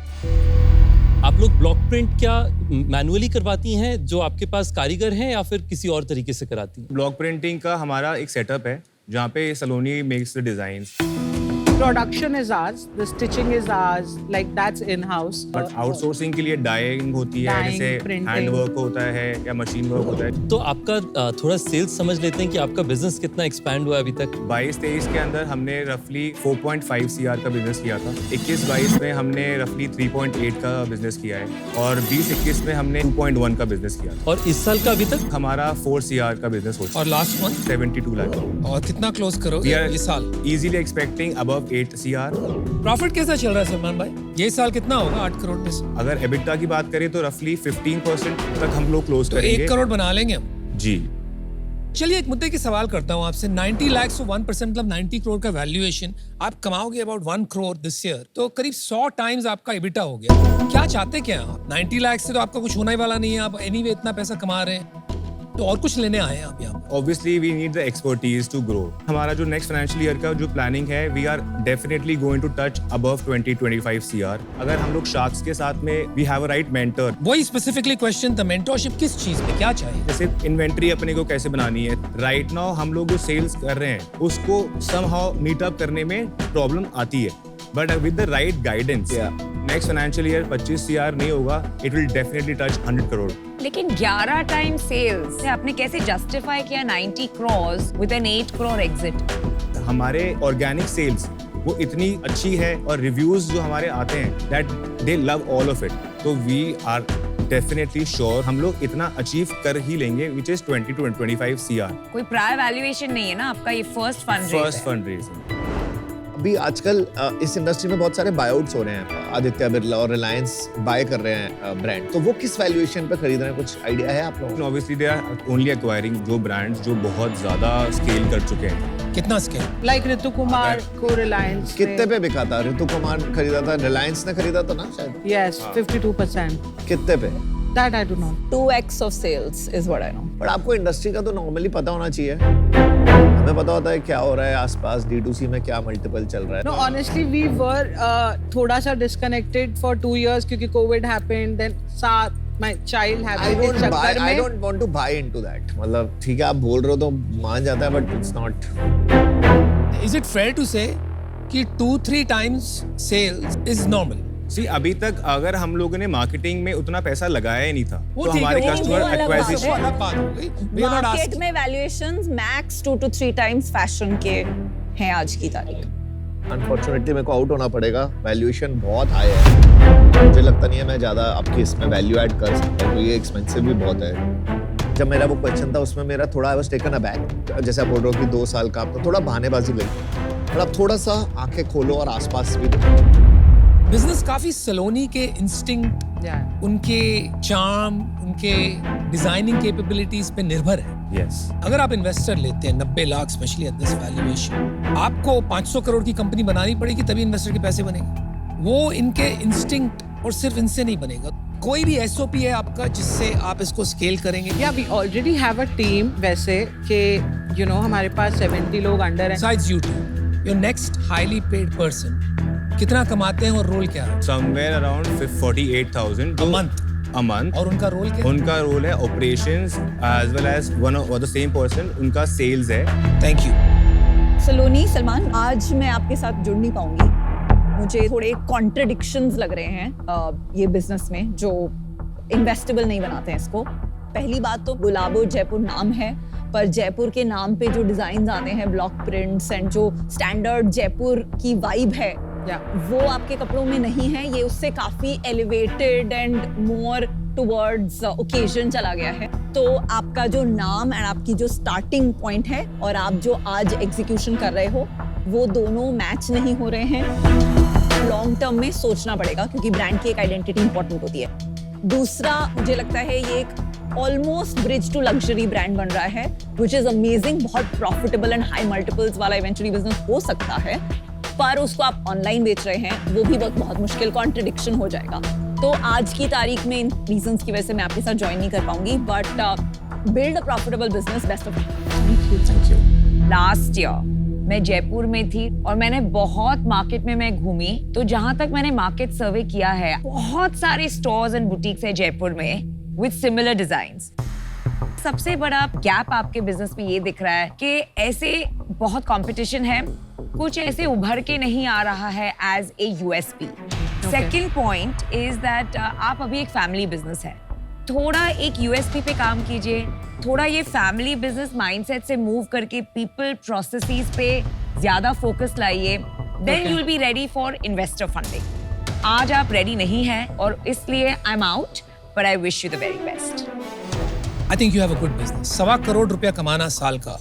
Speaker 7: आप लोग ब्लॉक प्रिंट क्या मैनुअली करवाती हैं जो आपके पास कारीगर हैं, या फिर किसी और तरीके से कराती हैं?
Speaker 13: ब्लॉक प्रिंटिंग का हमारा एक सेटअप है जहाँ पे Saloni makes the designs.
Speaker 12: Production is ours, the stitching is ours, like that's in-house.
Speaker 13: But outsourcing के लिए डाइंग होती है,
Speaker 12: Dyeing,
Speaker 13: जैसे
Speaker 12: printing.
Speaker 13: हैंड वर्क होता है या मशीन वर्क होता है।
Speaker 7: तो आपका थोड़ा सेल्स समझ लेते हैं कि आपका बिजनेस कितना एक्सपैंड हुआ है अभी तक।
Speaker 13: 22-23 के अंदर हमने रफली 4.5 CR का बिजनेस किया था। 21-22 में हमने रफली 3.8 का बिजनेस किया है और 20-21 में हमने 2.1 का बिजनेस किया था।
Speaker 7: और इस साल का अभी तक
Speaker 13: हमारा 4 CR का बिजनेस हो चुका
Speaker 2: और लास्ट मंथ
Speaker 13: 72 लाख।
Speaker 2: और कितना क्लोज करोगे इस साल?
Speaker 13: Easily expecting above 8 CR।
Speaker 2: Profit कैसा चल रहा है सलमान भाई? ये साल कितना होगा 8 करोड़ में से?
Speaker 13: अगर एबिटा की बात करें तो रफली 15% तक हम लोग क्लोज
Speaker 2: तो
Speaker 13: करेंगे।
Speaker 2: 1 करोड़ बना लेंगे हम।
Speaker 13: जी।
Speaker 2: चलिए एक मुद्दे की सवाल करता हूं आपसे। 90 लाख से 1% मतलब 90 करोड़ का वैल्यूएशन, आप कमाओगे अबाउट 1 करोड़ दिस ईयर, तो करीब 100 टाइम्स आपका एबिटा हो गया। क्या चाहते क्या आप? 90 लाख से तो आपका कुछ होने वाला नहीं है, आप एनीवे इतना पैसा कमा रहे हैं, तो और कुछ लेने आए हैं आप यहाँ पे?
Speaker 13: Obviously we need the expertise to grow. हमारा जो नेक्स्ट फाइनेंशियल ईयर का जो प्लानिंग है, we are definitely going to touch above 20-25 CR. अगर हम लोग शार्क्स के साथ में we have a right mentor.
Speaker 2: वही स्पेसिफिकली क्वेश्चन था, मेंटरशिप किस चीज में, क्या चाहिए?
Speaker 13: जैसे इन्वेंट्री अपने को कैसे बनानी है। राइट नाउ हम लोग जो सेल्स कर रहे हैं उसको somehow meet up करने में प्रॉब्लम आती है, but with the right guidance next financial year 25 CR नहीं होगा, it will definitely touch 100 crore.
Speaker 6: लेकिन 11 टाइम सेल्स से आपने कैसे जस्टिफाई किया 90 crores with an 8 crore exit?
Speaker 13: हमारे ऑर्गेनिक सेल्स वो इतनी अच्छी है और रिव्यूज जो हमारे आते हैं that they love all of it, तो वी आर डेफिनेटली श्योर हम लोग इतना अचीव कर ही लेंगे, विच इज 20-25 CR।
Speaker 6: कोई प्रायर वैल्यूएशन नहीं है ना आपका, ये फर्स्ट फंड रेज है।
Speaker 3: अभी आजकल इस इंडस्ट्री में बहुत सारे बायआउट्स हो रहे हैं। आदित्य बिरला और रिलायंस बाय कर रहे हैं ब्रांड, तो वो किस वैल्यूएशन पे खरीद रहे हैं, कुछ आइडिया है आप लोगों को?
Speaker 13: Obviously they are only acquiring जो ब्रांड्स जो बहुत ज्यादा स्केल कर चुके हैं।
Speaker 2: कितना स्केल?
Speaker 12: Like ऋतु कुमार को रिलायंस
Speaker 3: कितने पे बिका था? ऋतु कुमार खरीदा था, रिलायंस ने खरीदा था ना शायद?
Speaker 12: Yes, 52%.
Speaker 3: कितने पे?
Speaker 12: That I do not.
Speaker 1: 2x of sales is what I know.
Speaker 3: पर आपको इंडस्ट्री का तो नॉर्मली पता होना चाहिए, हमें पता होता है क्या हो रहा है आसपास, D2C में क्या मल्टीपल चल रहा है।
Speaker 12: No, honestly, we were थोड़ा सा disconnected for 2 years क्योंकि COVID happened, then साथ my child happened के चक्कर में।
Speaker 3: I don't want to buy into that. मतलब ठीक है आप बोल रहे हो तो मान जाता है, but it's not.
Speaker 2: Is it fair to say कि 2-3 times sales is normal?
Speaker 13: सी अभी तक अगर हम लोगों ने मार्केटिंग में उतना पैसा लगाया ही नहीं था
Speaker 2: वो
Speaker 13: तो
Speaker 2: ठीक है,
Speaker 13: हमारे
Speaker 2: वो
Speaker 13: कस्टमर
Speaker 2: अलग बात है,
Speaker 13: एक्वाजिशन
Speaker 2: वो अलग बात हो गई। We are not
Speaker 1: market
Speaker 2: asking.
Speaker 1: में valuations max 2 to 3 times fashion के हैं आज की तारीख।
Speaker 3: अनफॉर्चुनेटली मेरे को आउट होना पड़ेगा, वैल्यूएशन बहुत हाई है, मुझे लगता नहीं है मैं ज्यादा आपकी इसमें वैल्यू ऐड कर सकता हूँ, ये एक्सपेंसिव भी बहुत है। जब मेरा वो क्वेश्चन था उसमें मेरा थोड़ा आई वाज टेकन अबैक, जैसे आप बोल रहे हो कि 2 साल का आपको थोड़ा बहानेबाजी लगी, पर आप थोड़ा सा आंखें खोलो और आसपास भी देखो।
Speaker 2: बिजनेस काफी सलोनी के इंस्टिंक्ट, उनके चार्म, उनके डिजाइनिंग कैपेबिलिटीज पे निर्भर है।
Speaker 13: यस
Speaker 2: अगर आप इन्वेस्टर लेते हैं 90 lakh specially at this valuation, आपको 500 करोड़ की कंपनी बनानी पड़ेगी तभी इन्वेस्टर के पैसे बनेंगे। वो इनके इंस्टिंक्ट और सिर्फ इनसे नहीं बनेगा। कोई भी एसओपी है आपका जिससे आप इसको स्केल करेंगे?
Speaker 12: Yeah, we already have a team वैसे कि you know हमारे पास 70 लोग अंडर हैं।
Speaker 2: Besides you two, your next highly paid person कितना कमाते हैं और रोल क्या है?
Speaker 13: Somewhere around 48,000
Speaker 2: a month. और उनका रोल क्या है?
Speaker 13: उनका रोल है operations as well as one of the same person उनका सेल्स है।
Speaker 2: Thank you.
Speaker 1: सलोनी, सलमान, आज मैं आपके साथ जुड़ नहीं पाऊंगी। मुझे थोड़े कॉन्ट्रडिक्शंस लग रहे हैं ये बिजनेस में जो इन्वेस्टेबल नहीं बनाते हैं इसको। पहली बात तो गुलाबो जयपुर नाम है, पर जयपुर के नाम पे जो डिजाइन आते हैं, ब्लॉक प्रिंट्स एंड जो स्टैंडर्ड जयपुर की वाइब है वो आपके कपड़ों में नहीं है। ये उससे काफी elevated and more towards occasion चला गया है। तो आपका जो नाम एंड आपकी जो स्टार्टिंग पॉइंट है और आप जो आज एग्जीक्यूशन कर रहे हो वो दोनों मैच नहीं हो रहे हैं। लॉन्ग टर्म में सोचना पड़ेगा क्योंकि ब्रांड की एक आइडेंटिटी इंपॉर्टेंट होती है। दूसरा, मुझे लगता है ये एक almost bridge to luxury brand बन रहा है, विच इज अमेजिंग। बहुत प्रॉफिटेबल एंड हाई मल्टीपल्स वाला इवेंचुअली बिजनेस हो सकता है, पर उसको आप ऑनलाइन बेच रहे हैं, वो भी बहुत मुश्किल, कॉन्ट्रडिक्शन हो जाएगा। तो आज की तारीख में इन रीजंस की वजह से मैं आपके साथ ज्वाइन नहीं कर पाऊंगी, but build a profitable business. Best of
Speaker 13: thank you.
Speaker 6: Last year मैं जयपुर में थी और मैंने बहुत मार्केट में मैं घूमी, तो जहां तक मैंने मार्केट सर्वे किया है, बहुत सारे स्टोर्स एंड बुटीक्स है जयपुर में विद सिमिलर डिजाइन्स। सबसे बड़ा गैप आपके बिजनेस में ये दिख रहा है कि ऐसे बहुत कंपटीशन है, कुछ ऐसे उभर के नहीं आ रहा है as a USP. Second point is that आप अभी एक फैमिली बिजनेस है, थोड़ा एक यूएसपी पे काम कीजिए, थोड़ा ये फैमिली बिजनेस माइंडसेट से मूव करके पीपल प्रोसेसेस पे ज्यादा फोकस लाइए, then you will be ready for investor funding. आज आप रेडी नहीं हैं और इसलिए I am out, but I wish you the very best.
Speaker 2: I think you have a good business. 1.25 crore रुपया कमाना साल का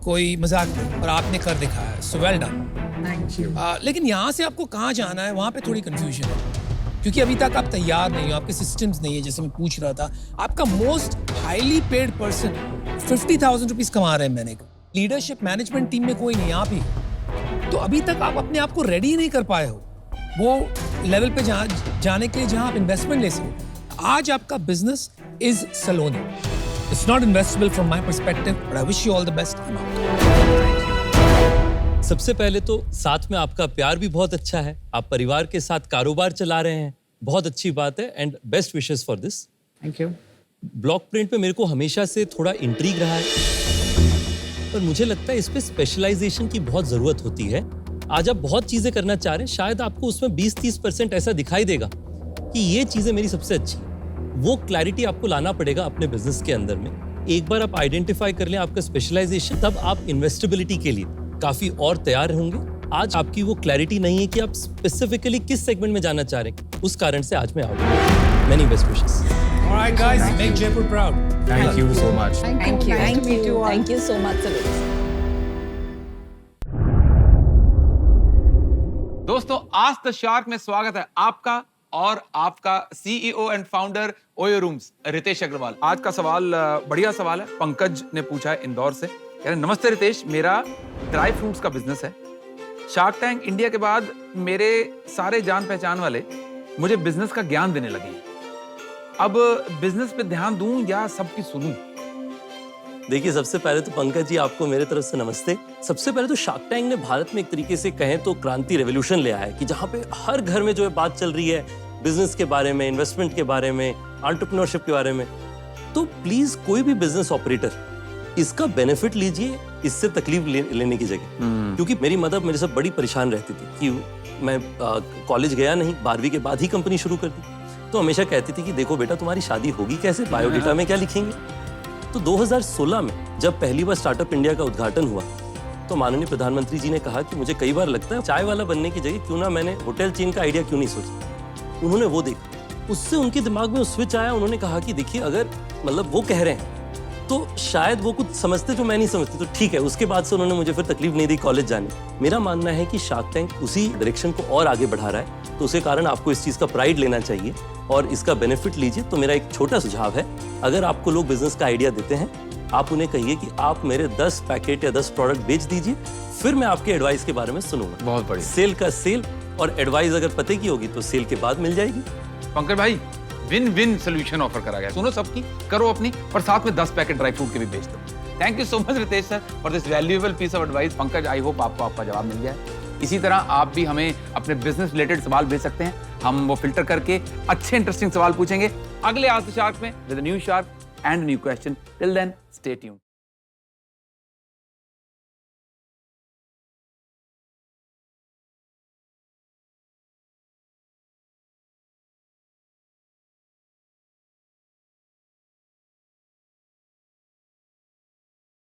Speaker 2: कोई मजाक नहीं, और आपने कर दिखाया है, so well done.
Speaker 6: Thank you.
Speaker 2: लेकिन यहाँ से आपको कहाँ जाना है, वहाँ पे थोड़ी कंफ्यूजन है, क्योंकि अभी तक आप तैयार नहीं हो, आपके सिस्टम्स नहीं है। जैसे मैं पूछ रहा था, आपका most highly paid person 50,000 rupees कमा रहे हैं महीने का, लीडरशिप मैनेजमेंट टीम में कोई नहीं, आप ही हो। तो अभी तक आप अपने आप को रेडी नहीं कर पाए हो वो लेवल पे जाने के लिए जहां आप इन्वेस्टमेंट ले सको। आज आपका business is Saloni. It's not investable from my perspective, but I wish you all the best.
Speaker 7: सबसे पहले तो साथ में आपका प्यार भी बहुत अच्छा है, आप परिवार के साथ कारोबार चला रहे हैं, बहुत अच्छी बात है, and best wishes for this.
Speaker 12: Thank you.
Speaker 7: Block print पे मेरे को हमेशा से थोड़ा इंट्रीग रहा है, पर मुझे लगता है इस पे स्पेशलाइजेशन की बहुत जरूरत होती है। आज आप बहुत चीजें करना चाह रहे हैं, शायद आपको उसमें 20-30% ऐसा दिखाई देगा कि ये चीजें मेरी सबसे अच्छी हैं। वो क्लैरिटी आपको लाना पड़ेगा अपने बिजनेस के अंदर में। एक बार आप आइडेंटिफाई कर लें आपका स्पेशलाइजेशन, तब आप इन्वेस्टेबिलिटी के लिए काफी और तैयार होंगे। आज आपकी वो क्लैरिटी नहीं है कि आप स्पेसिफिकली किस सेगमेंट में जाना चाह रहे हैं, उस कारण से आज मैं out. Many best wishes.
Speaker 2: Alright guys, make Jaipur proud.
Speaker 13: Thank you so much.
Speaker 6: Thank you.
Speaker 9: Nice to meet you all.
Speaker 1: Thank you so much, Saloon.
Speaker 14: दोस्तों, आज द शार्क में स्वागत है आपका और आपका CEO and founder OYO Rooms Ritesh Agarwal. आज का सवाल बढ़िया सवाल है, पंकज ने पूछा है इंदौर से। कह रहे नमस्ते रितेश, मेरा ड्राई फ्रूट्स का बिजनेस है। शार्क टैंक इंडिया के बाद मेरे सारे जान पहचान वाले मुझे बिजनेस का ज्ञान देने लगे। अब बिजनेस पे ध्यान दूं या सबकी सुनूं?
Speaker 7: देखिए, सबसे पहले तो पंकज जी आपको मेरे तरफ से नमस्ते। सबसे पहले तो शार्क टैंक ने भारत में एक तरीके से कहें तो क्रांति रेवोल्यूशन ले आया है कि जहाँ पे हर घर में जो है बात चल रही है बिजनेस के बारे में, इन्वेस्टमेंट के बारे में, एंटरप्रेन्योरशिप के बारे में। तो प्लीज कोई भी बिजनेस ऑपरेटर इसका बेनिफिट लीजिए, इससे तकलीफ लेने की जगह। क्योंकि मेरी मदर मेरे से बड़ी परेशान रहती थी कि मैं कॉलेज गया नहीं, 12वीं के बाद ही कंपनी शुरू कर दी। तो हमेशा कहती थी कि देखो बेटा, तुम्हारी शादी होगी कैसे, बायोडेटा में क्या लिखेंगे। तो 2016 में जब पहली बार स्टार्टअप इंडिया का उद्घाटन हुआ, तो माननीय प्रधानमंत्री जी ने कहा कि मुझे कई बार लगता है चाय वाला बनने की जगह क्यों ना मैंने होटल चेन का आइडिया क्यों नहीं सोचा। उन्होंने वो देखा, उससे उनके दिमाग में स्विच आया। उन्होंने कहा कि देखिए, अगर मतलब वो कह रहे हैं तो शायद वो कुछ समझते जो मैं नहीं समझती, तो ठीक है। उसके बाद से उन्होंने मुझे फिर तकलीफ नहीं दी कॉलेज जाने। मेरा मानना है कि शार्क टैंक उसी डायरेक्शन को और आगे बढ़ा रहा है, तो उसके कारण आपको इस चीज़ का प्राइड लेना चाहिए और इसका बेनिफिट लीजिए। तो मेरा एक छोटा सुझाव है, अगर आपको लोग बिजनेस का आइडिया देते हैं, आप उन्हें कहिए कि आप मेरे 10 पैकेट या 10 प्रोडक्ट बेच दीजिए, फिर मैं आपके एडवाइस के बारे में सुनूंगा।
Speaker 14: बहुत बढ़िया।
Speaker 7: सेल का सेल और एडवाइस अगर पते की होगी तो सेल के बाद मिल जाएगी।
Speaker 14: पंकज भाई, विन विन सोल्यूशन ऑफर करा गया। सुनो सबकी, करो अपनी, और साथ में 10 पैकेट ड्राई फ्रूट के भी बेच दो। Thank you so much Ritesh sir for this valuable piece of advice. Pankaj, I hope आपको आपका जवाब मिल गया है। इसी तरह आप भी हमें अपने बिजनेस रिलेटेड सवाल भेज सकते हैं, हम वो फिल्टर करके अच्छे इंटरेस्टिंग सवाल पूछेंगे अगले आज द शार्क में with new shark and new question. Till then, stay tuned.